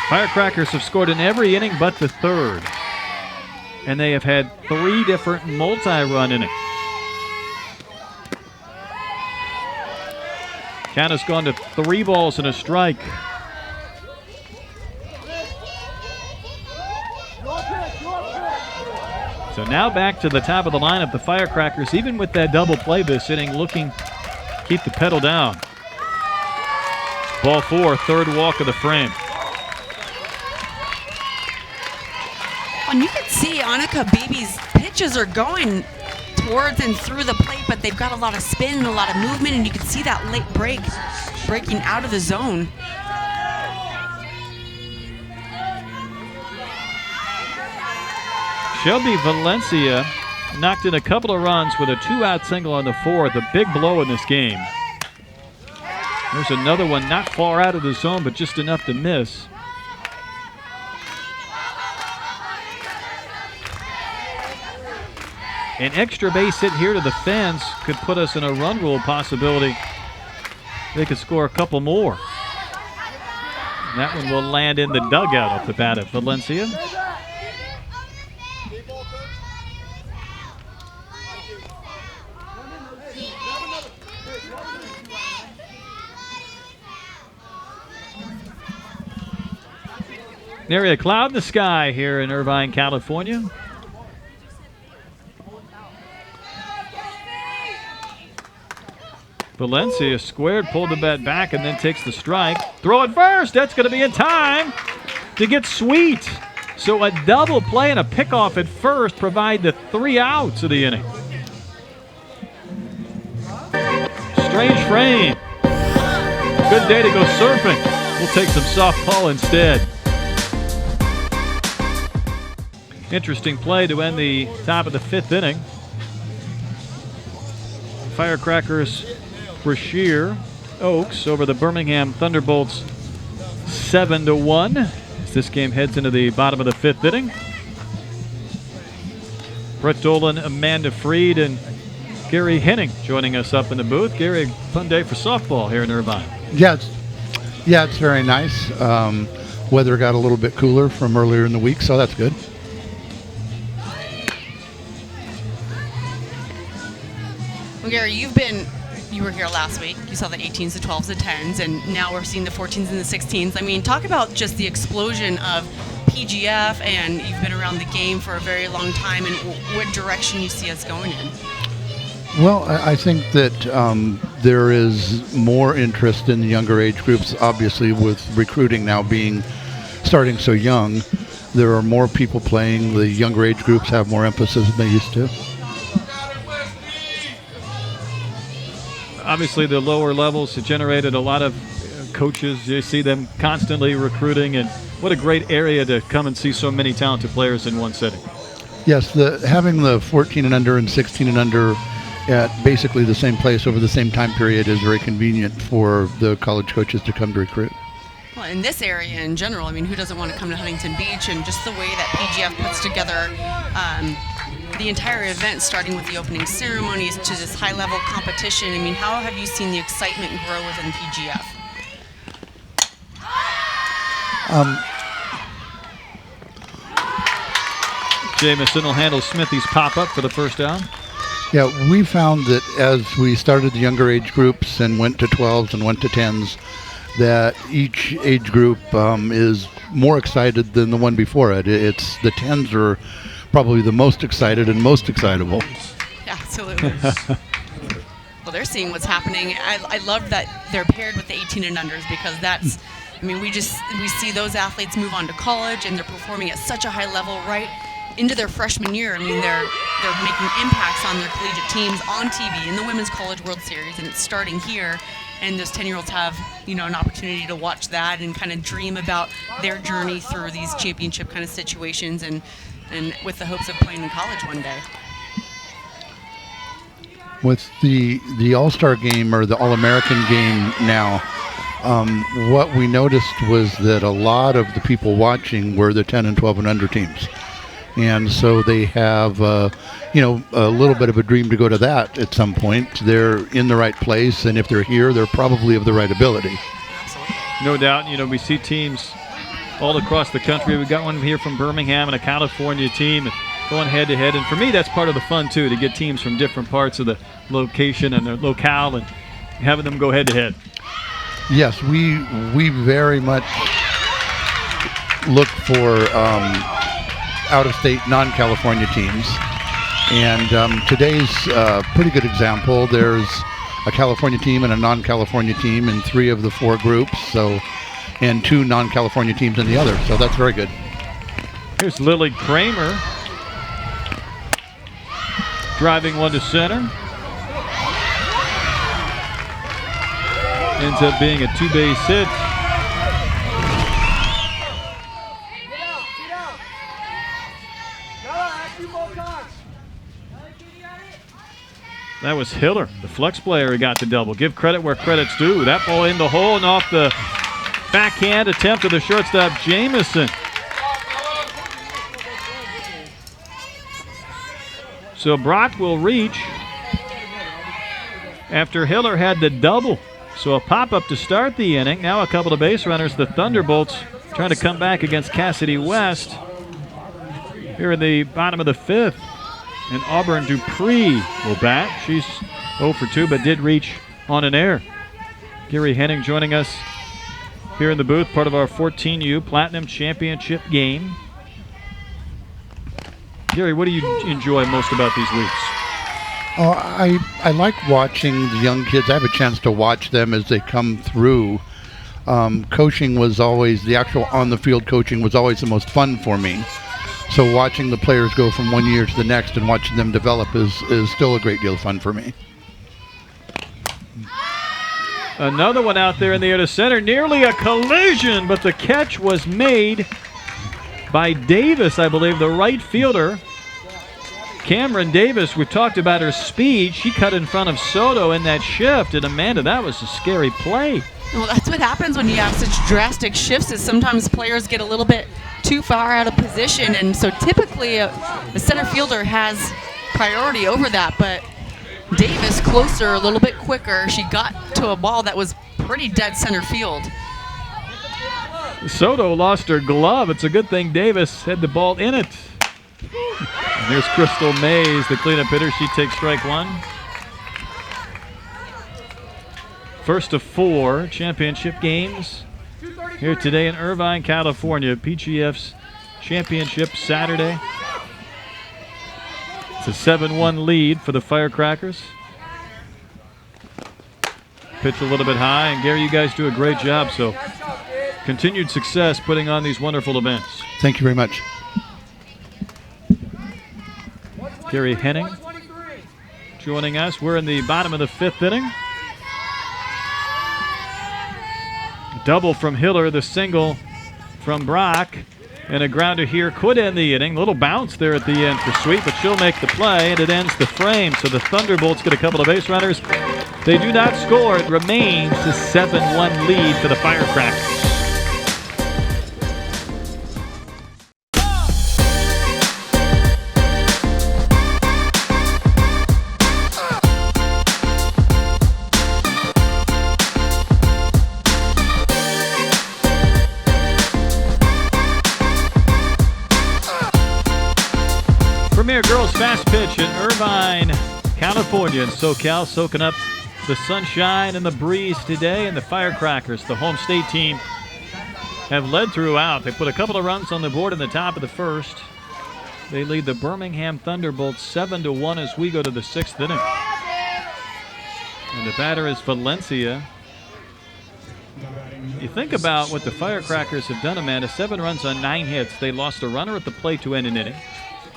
Firecrackers have scored in every inning but the 3rd. And they have had 3 different multi-run innings. Count has gone to 3 balls and a strike. So now back to the top of the lineup, the Firecrackers, even with that double play this inning, looking to keep the pedal down. Ball 4, third walk of the frame. And you can see Annika Beebe's pitches are going towards and through the plate, but they've got a lot of spin and a lot of movement, and you can see that late breaking out of the zone. Shelby Valencia knocked in a couple of runs with a 2-out single on the 4th, a big blow in this game. There's another one not far out of the zone, but just enough to miss. An extra base hit here to the fence could put us in a run rule possibility. They could score a couple more. And that one will land in the dugout off the bat of Valencia. Area cloud in the sky here in Irvine, California. Valencia squared, pulled the bat back, and then takes the strike. Throw it first. That's going to be in time to get Sweet. So a double play and a pickoff at first provide the 3 outs of the inning. Strange frame. Good day to go surfing. We'll take some softball instead. Interesting play to end the top of the 5th inning. Firecrackers Brashear Oaks over the Birmingham Thunderbolts 7-1 as this game heads into the bottom of the 5th inning. Brett Dolan, Amanda Freed, and Gary Henning joining us up in the booth. Gary, fun day for softball here in Irvine. Yeah, it's very nice. Weather got a little bit cooler from earlier in the week, so that's good. Well, Gary, you were here last week. You saw the 18s, the 12s, the 10s, and now we're seeing the 14s and the 16s. I mean, talk about just the explosion of PGF, and you've been around the game for a very long time, and what direction you see us going in. Well, I think that there is more interest in the younger age groups, obviously with recruiting now starting so young. There are more people playing. The younger age groups have more emphasis than they used to. Obviously, the lower levels have generated a lot of coaches. You see them constantly recruiting, and what a great area to come and see so many talented players in one setting. Yes, having the 14 and under and 16 and under at basically the same place over the same time period is very convenient for the college coaches to come to recruit. Well, in this area in general, I mean, who doesn't want to come to Huntington Beach? And just the way that PGF puts together the entire event, starting with the opening ceremonies to this high-level competition. I mean, how have you seen the excitement grow within PGF? Jamison will handle Smithy's pop-up for the first down. Yeah, we found that as we started the younger age groups and went to 12s and went to 10s, that each age group is more excited than the one before it. It's the 10s are probably the most excited and most excitable. Yeah, absolutely. Well, they're seeing what's happening. I love that they're paired with the 18 and unders, because that's, I mean, we see those athletes move on to college and they're performing at such a high level right into their freshman year. I mean, they're making impacts on their collegiate teams on TV in the Women's College World Series, and it's starting here. And those 10-year-olds have, an opportunity to watch that and kind of dream about their journey through these championship kind of situations, and with the hopes of playing in college one day. With the All-Star game or the All-American game now, what we noticed was that a lot of the people watching were the 10 and 12 and under teams. And so they have, a little bit of a dream to go to that at some point. They're in the right place, and if they're here, they're probably of the right ability. No doubt. We see teams all across the country. We got one here from Birmingham and a California team going head-to-head. And for me, that's part of the fun, too, to get teams from different parts of the location and the locale and having them go head-to-head. Yes, we very much look for out-of-state, non-California teams. And today's a pretty good example. There's a California team and a non-California team in 3 of the 4 groups, and 2 non-California teams in the other. So that's very good. Here's Lily Kramer driving one to center. Ends up being a 2-base hit. That was Hiller, the flex player who got the double. Give credit where credit's due. That ball in the hole and off the backhand attempt of the shortstop, Jamison. So Brock will reach after Hiller had the double. So a pop-up to start the inning. Now a couple of base runners. The Thunderbolts trying to come back against Cassidy West here in the bottom of the 5th. And Auburn Dupree will bat. She's 0 for 2, but did reach on an error. Gary Henning joining us here in the booth, part of our 14U Platinum Championship game. Gary, what do you enjoy most about these weeks? Oh, I like watching the young kids. I have a chance to watch them as they come through. Coaching was always, the actual on-the-field coaching was always the most fun for me. So watching the players go from one year to the next and watching them develop is still a great deal of fun for me. Another one out there in the air to center. Nearly a collision, but the catch was made by Davis, I believe, the right fielder. Cameron Davis, we talked about her speed. She cut in front of Soto in that shift. And Amanda, that was a scary play. Well, that's what happens when you have such drastic shifts, is sometimes players get a little bit too far out of position, and so typically the center fielder has priority over that, but Davis closer, a little bit quicker. She got to a ball that was pretty dead center field. Soto lost her glove. It's a good thing Davis had the ball in it. And here's Crystal Mays, the cleanup hitter. She takes strike 1. First of 4 championship games here today in Irvine, California. PGF's championship Saturday. It's a 7-1 lead for the Firecrackers. Pitch a little bit high, and Gary, you guys do a great job. So continued success putting on these wonderful events. Thank you very much. Gary Henning joining us. We're in the bottom of the 5th inning. Double from Hiller, the single from Brock, and a grounder here could end the inning. Little bounce there at the end for Sweet, but she'll make the play, and it ends the frame. So the Thunderbolts get a couple of base runners. They do not score. It remains a 7-1 lead for the Firecrackers. Premier Girls Fastpitch in Irvine, California, and SoCal soaking up the sunshine and the breeze today. And the Firecrackers, the home state team, have led throughout. They put a couple of runs on the board in the top of the 1st. They lead the Birmingham Thunderbolts 7-1 as we go to the 6th inning. And the batter is Valencia. You think about what the Firecrackers have done, Amanda. 7 runs on 9 hits. They lost a runner at the plate to end an inning.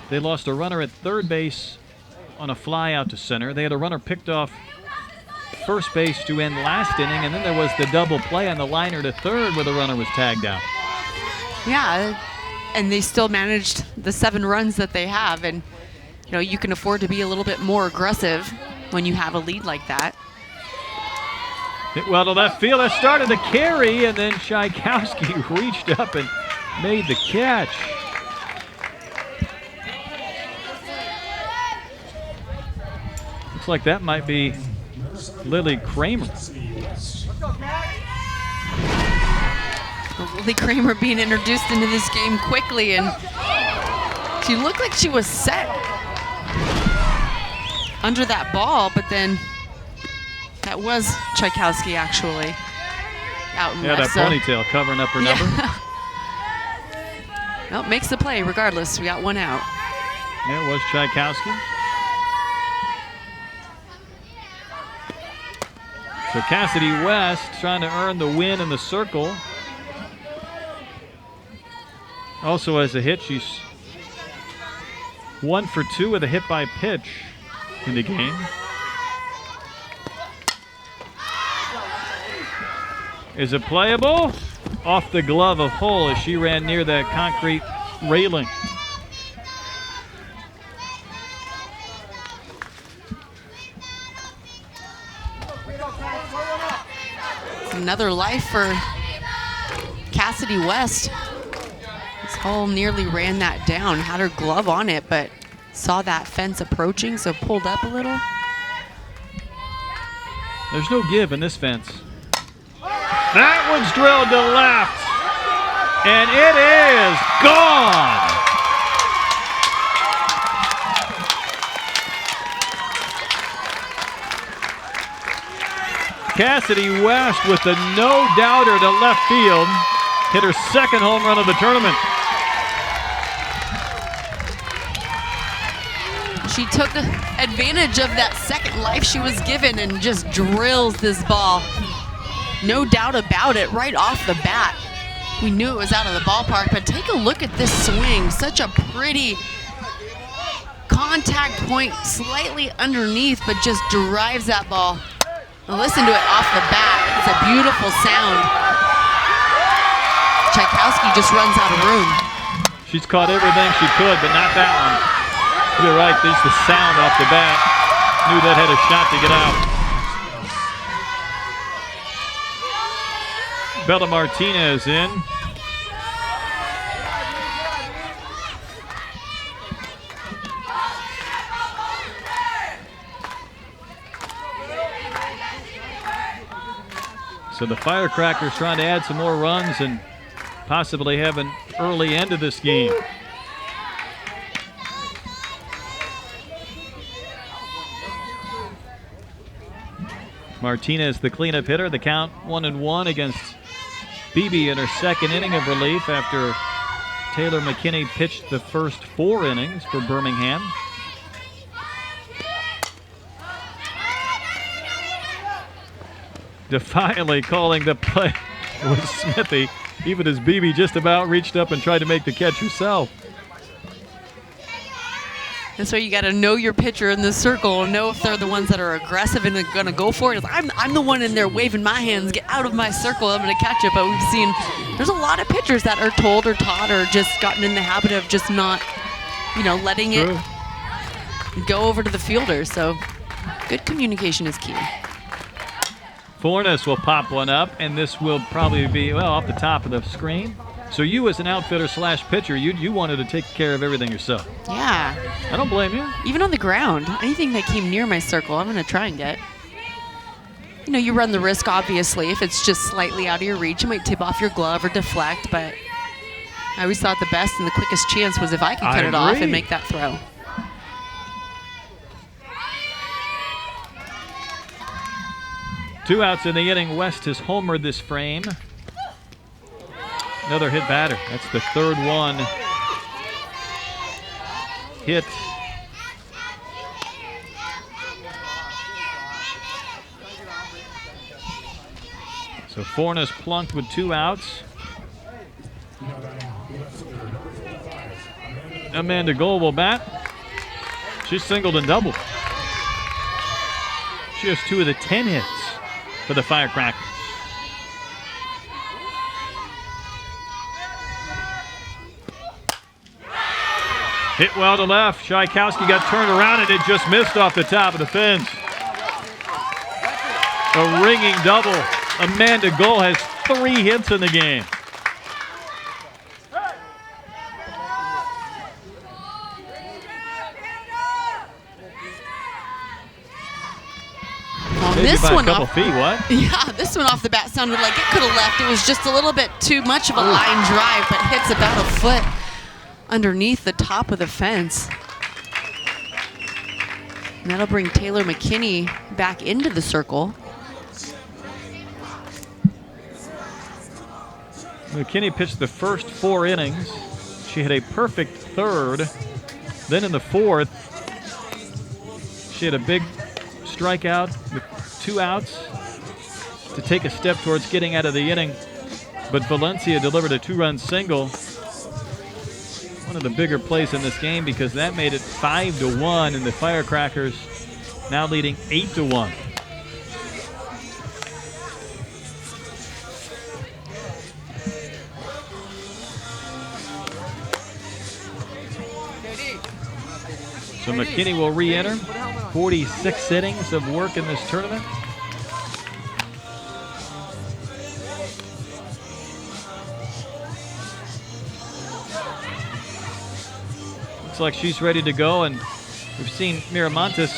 They lost a runner at third base on a fly out to center. They had a runner picked off first base to end last inning, and then there was the double play on the liner to third where the runner was tagged out. Yeah, and they still managed the 7 runs that they have, and you know, you can afford to be a little bit more aggressive when you have a lead like that. Hit well to left field. That started the carry, and then Tchaikovsky reached up and made the catch. Looks like that might be Lily Kramer. Lily Kramer being introduced into this game quickly, and she looked like she was set under that ball, but then That was Tchaikovsky, actually. Out in Yeah, that left, so- ponytail covering up her number. Well, makes the play regardless. We got one out. Yeah, it was Tchaikovsky. So Cassidy West trying to earn the win in the circle. Also has a hit. She's 1 for 2 with a hit by pitch in the game. Is it playable? Off the glove of Hull as she ran near that concrete railing. Another life for Cassidy West. This Hull nearly ran that down, had her glove on it, but saw that fence approaching, so pulled up a little. There's no give in this fence. That one's drilled to left, and it is gone. Cassidy West with the no-doubter to left field. Hit her second home run of the tournament. She took advantage of that second life she was given and just drills this ball. No doubt about it, right off the bat. We knew it was out of the ballpark, but take a look at this swing. Such a pretty contact point, slightly underneath, but just drives that ball. Now listen to it off the bat. It's a beautiful sound. Tchaikovsky just runs out of room. She's caught everything she could, but not that one. You're right, there's the sound off the bat. Knew that had a shot to get out. Bella Martinez in. So the Firecrackers trying to add some more runs and possibly have an early end of this game. Martinez, the cleanup hitter, the count 1-1 against Beebe in her second inning of relief after Taylor McKinney pitched the first 4 innings for Birmingham. Defiantly calling the play was Smithy, even as Beebe just about reached up and tried to make the catch herself. That's why you got to know your pitcher in this circle, know if they're the ones that are aggressive and going to go for it. I'm the one in there waving my hands, get out of my circle, I'm going to catch it. But we've seen there's a lot of pitchers that are told or taught or just gotten in the habit of just not, letting it go over to the fielder. So good communication is key. Fornes will pop one up, and this will probably be, off the top of the screen. So you as an outfitter / pitcher, you wanted to take care of everything yourself. Yeah. I don't blame you. Even on the ground, anything that came near my circle, I'm going to try and get. You run the risk, obviously. If it's just slightly out of your reach, it might tip off your glove or deflect, but I always thought the best and the quickest chance was if I could cut it off and make that throw. Two outs in the inning. West has homered this frame. Another hit batter. That's the third one. Hit. So Fornes plunked with 2 outs. Amanda Gold will bat. She's singled and doubled. She has 2 of the 10 hits for the Firecrackers. Hit well to left. Tchaikovsky got turned around and it just missed off the top of the fence. A ringing double. Amanda Gold has 3 hits in the game. This one off, feet, what? Yeah, this one off the bat sounded like it could have left. It was just a little bit too much of a line drive, but hits about a foot underneath the top of the fence. And that'll bring Taylor McKinney back into the circle. McKinney pitched the first 4 innings. She had a perfect third. Then in the 4th, she had a big strikeout with 2 outs to take a step towards getting out of the inning. But Valencia delivered a 2-run single. One of the bigger plays in this game because that made it 5-1, and the Firecrackers now leading 8-1. So McKinney will re-enter. 46 innings of work in this tournament. Looks like she's ready to go, and we've seen Miramontes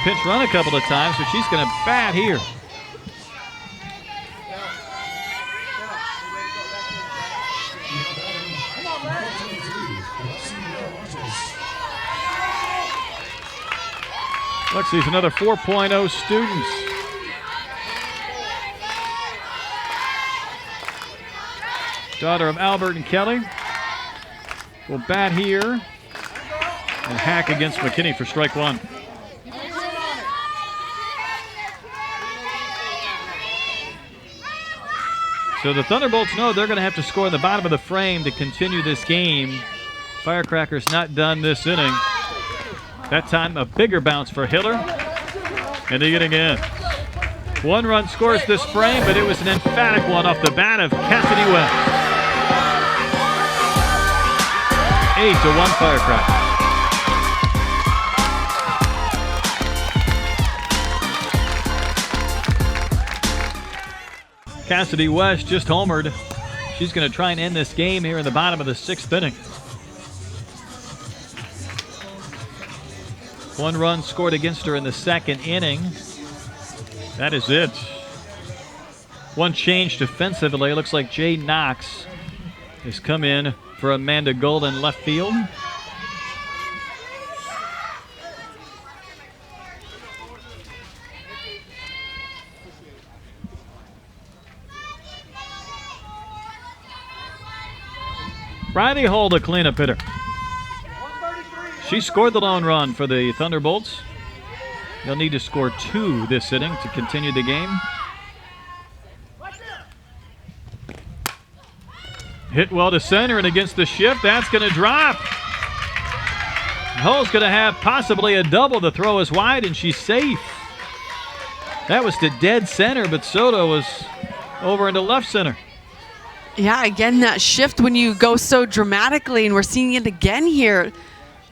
pinch run a couple of times, but she's going to bat here. Lexi's another 4.0 students. Daughter of Albert and Kelly will bat here and hack against McKinney for strike 1. So the Thunderbolts know they're going to have to score in the bottom of the frame to continue this game. Firecrackers not done this inning. That time a bigger bounce for Hiller, and they get again. 1 run scores this frame, but it was an emphatic one off the bat of Cassidy West. 8-1 Firecrackers. Cassidy West just homered. She's going to try and end this game here in the bottom of the 6th inning. 1 run scored against her in the 2nd inning. That is it. 1 change defensively. It looks like Jay Knox has come in for Amanda Golden left field. Bridie Hull, the cleanup hitter. She scored the lone run for the Thunderbolts. They'll need to score 2 this inning to continue the game. Hit well to center and against the shift. That's going to drop. Hull's going to have possibly a double. The throw is wide and she's safe. That was to dead center, but Soto was over into left center. Yeah, again, that shift when you go so dramatically, and we're seeing it again here.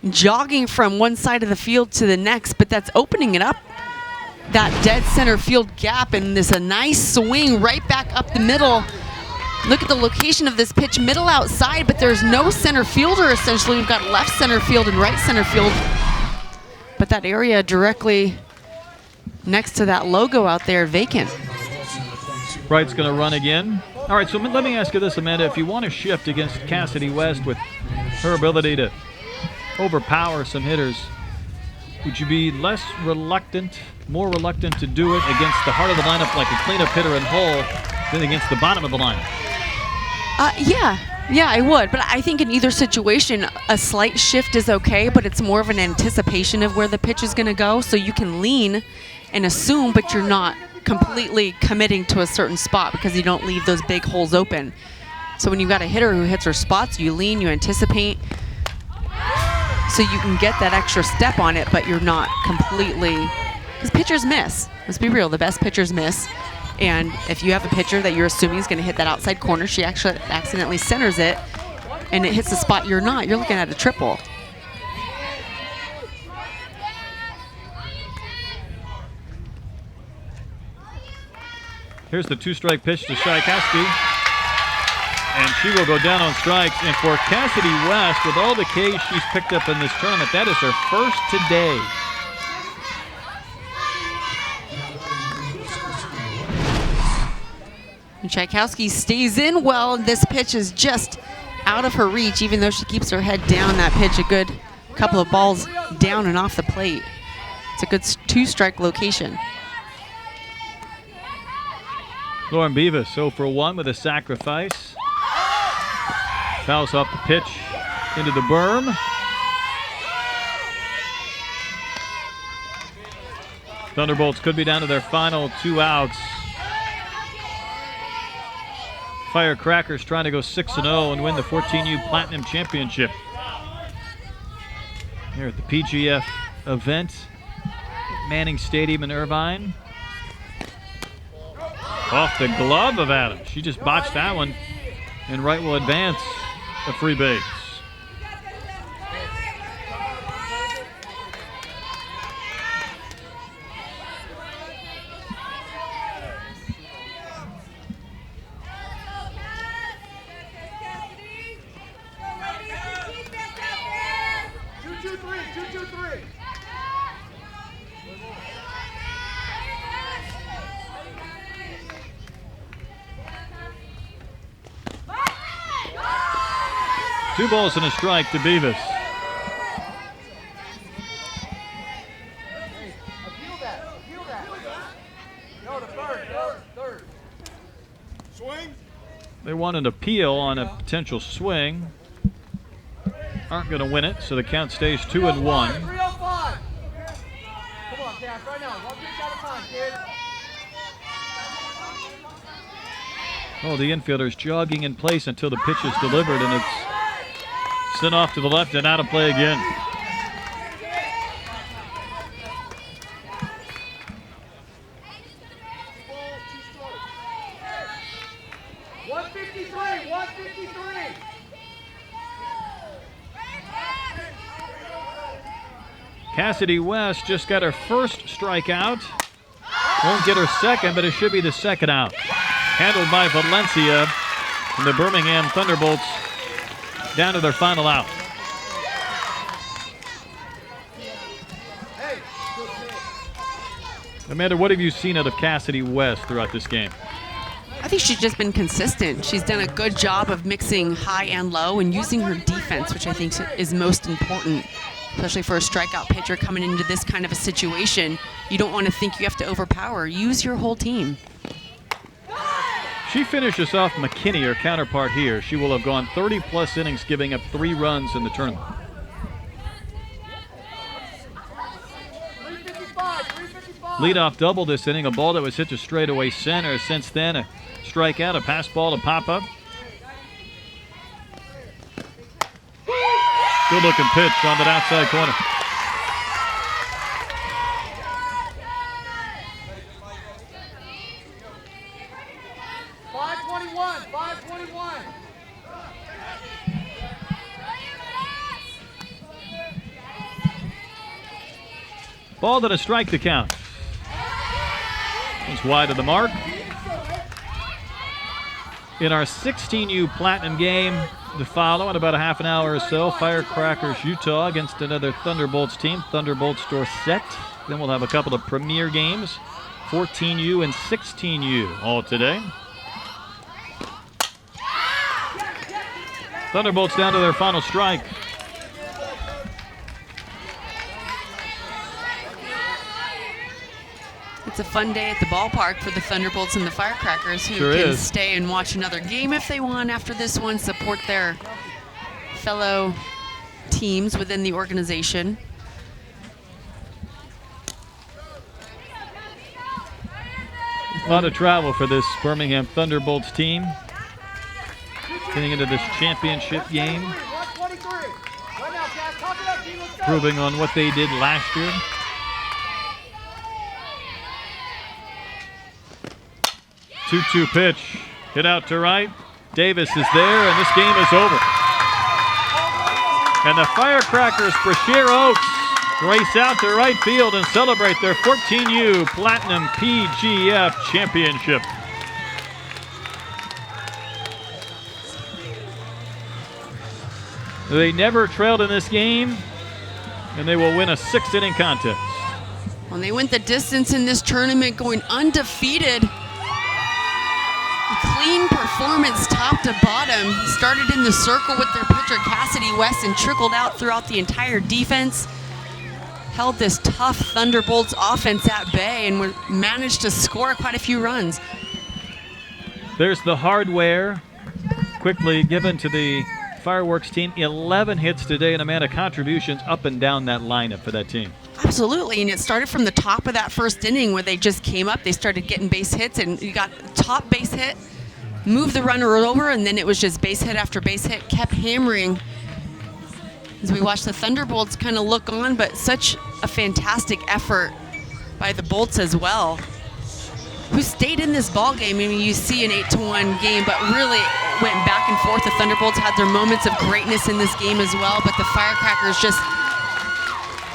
Jogging from one side of the field to the next, but that's opening it up, that dead center field gap, and there's a nice swing right back up the middle. Look at the location of this pitch, middle outside, but there's no center fielder essentially. We've got left center field and right center field, but that area directly next to that logo out there vacant. Wright's going to run again. All right, so let me ask you this, Amanda. If you want to shift against Cassidy West with her ability to overpower some hitters, would you be less reluctant, more reluctant to do it against the heart of the lineup like a cleanup hitter in Hull than against the bottom of the lineup? Yeah, I would. But I think in either situation, a slight shift is okay, but it's more of an anticipation of where the pitch is going to go. So you can lean and assume, but you're not completely committing to a certain spot because you don't leave those big holes open. So when you've got a hitter who hits her spots, you lean, you anticipate, so you can get that extra step on it, but you're not completely, because pitchers miss. Let's be real, the best pitchers miss. And if you have a pitcher that you're assuming is going to hit that outside corner, she actually accidentally centers it, and it hits the spot you're not, you're looking at a triple. Here's the 2-strike pitch to Tchaikovsky. And she will go down on strikes. And for Cassidy West, with all the Ks she's picked up in this tournament, that is her first today. And Tchaikovsky stays in well. This pitch is just out of her reach, even though she keeps her head down. That pitch, a good couple of balls down and off the plate. It's a good 2-strike location. Lauren Beavis 0 for 1 with a sacrifice. Fouls off the pitch into the berm. Thunderbolts could be down to their final 2 outs. Firecrackers trying to go 6-0 and win the 14U Platinum Championship. Here at the PGF event at Manning Stadium in Irvine. Off the glove of Adams. She just botched that one, and Wright will advance a free base. Two balls and a strike to Beavis. Swing. They want an appeal on a potential swing. Aren't going to win it, so the count stays 2-1. 305. Come on, Cass, right now. One pitch at a time, kid. Oh, the infielder's jogging in place until the pitch is delivered, and it's sent off to the left and out of play again. Cassidy West just got her first strikeout. Won't get her second, but it should be the second out. Handled by Valencia, and the Birmingham Thunderbolts down to their final out. Amanda, what have you seen out of Cassidy West throughout this game? I think she's just been consistent. She's done a good job of mixing high and low and using her defense, which I think is most important, especially for a strikeout pitcher coming into this kind of a situation. You don't want to think you have to overpower. Use your whole team. She finishes off Mckinney, her counterpart here. She will have gone 30-plus innings, giving up 3 runs in the tournament. 355. Leadoff double this inning, a ball that was hit to straightaway center. Since then, a strikeout, a pass ball to Papa. Good-looking pitch on that outside corner. Ball that a strike to count. It's wide of the mark. In our 16U Platinum game to follow in about a half an hour or so, Firecrackers Utah against another Thunderbolts team, Thunderbolts Dorset. Then we'll have a couple of premier games, 14U and 16U all today. Thunderbolts down to their final strike. It's a fun day at the ballpark for the Thunderbolts and the Firecrackers, who Sure can is. stay and watch another game if they want after this one, support their fellow teams within the organization. A lot of travel for this Birmingham Thunderbolts team. Getting into this championship game, 123. Right now, Cass, talk it up, team. Let's go. proving on what they did last year. Two-two pitch, hit out to right. Davis is there, and this game is over. And the Firecrackers Brashear Oaks race out to right field and celebrate their 14U Platinum PGF Championship. They never trailed in this game, and they will win a 6-inning contest. When they went the distance in this tournament, going undefeated. Clean performance top to bottom. Started in the circle with their pitcher Cassidy West and trickled out throughout the entire defense. Held this tough Thunderbolts offense at bay and managed to score quite a few runs. There's the hardware quickly given to the Fireworks team. 11 hits today, and amount of contributions up and down that lineup for that team. Absolutely, and it started from the top of that first inning where they just came up. They started getting base hits, and you got top base hit, moved the runner over, and then it was just base hit after base hit, kept hammering. As we watched the Thunderbolts kind of look on, but such a fantastic effort by the Bolts as well, who stayed in this ball game. I mean, you see an 8-1 game, but really went back and forth. The Thunderbolts had their moments of greatness in this game as well, but the Firecrackers just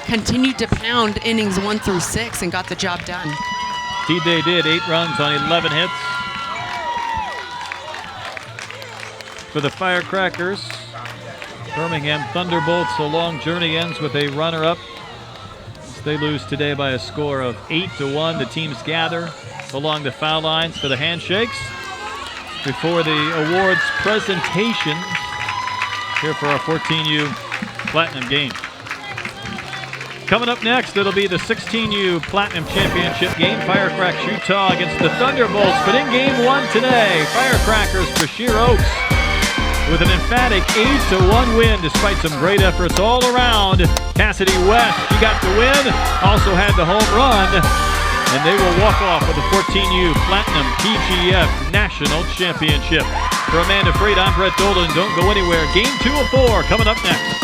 continued to pound innings 1 through 6 and got the job done. Indeed they did. 8 runs on 11 hits for the Firecrackers. Birmingham Thunderbolts, a long journey ends with a runner-up. They lose today by a score of 8-1. The teams gather along the foul lines for the handshakes before the awards presentation here for our 14U Platinum game. Coming up next, it'll be the 16U Platinum Championship game. Firecrackers Utah against the Thunderbolts. But in game 1 today, Firecrackers Brashear Oaks with an emphatic 8-1 win despite some great efforts all around. Cassidy West, she got the win, also had the home run, and they will walk off with the 14U Platinum PGF National Championship. For Amanda Freed, I'm Brett Dolan. Don't go anywhere. Game 2 of 4 coming up next.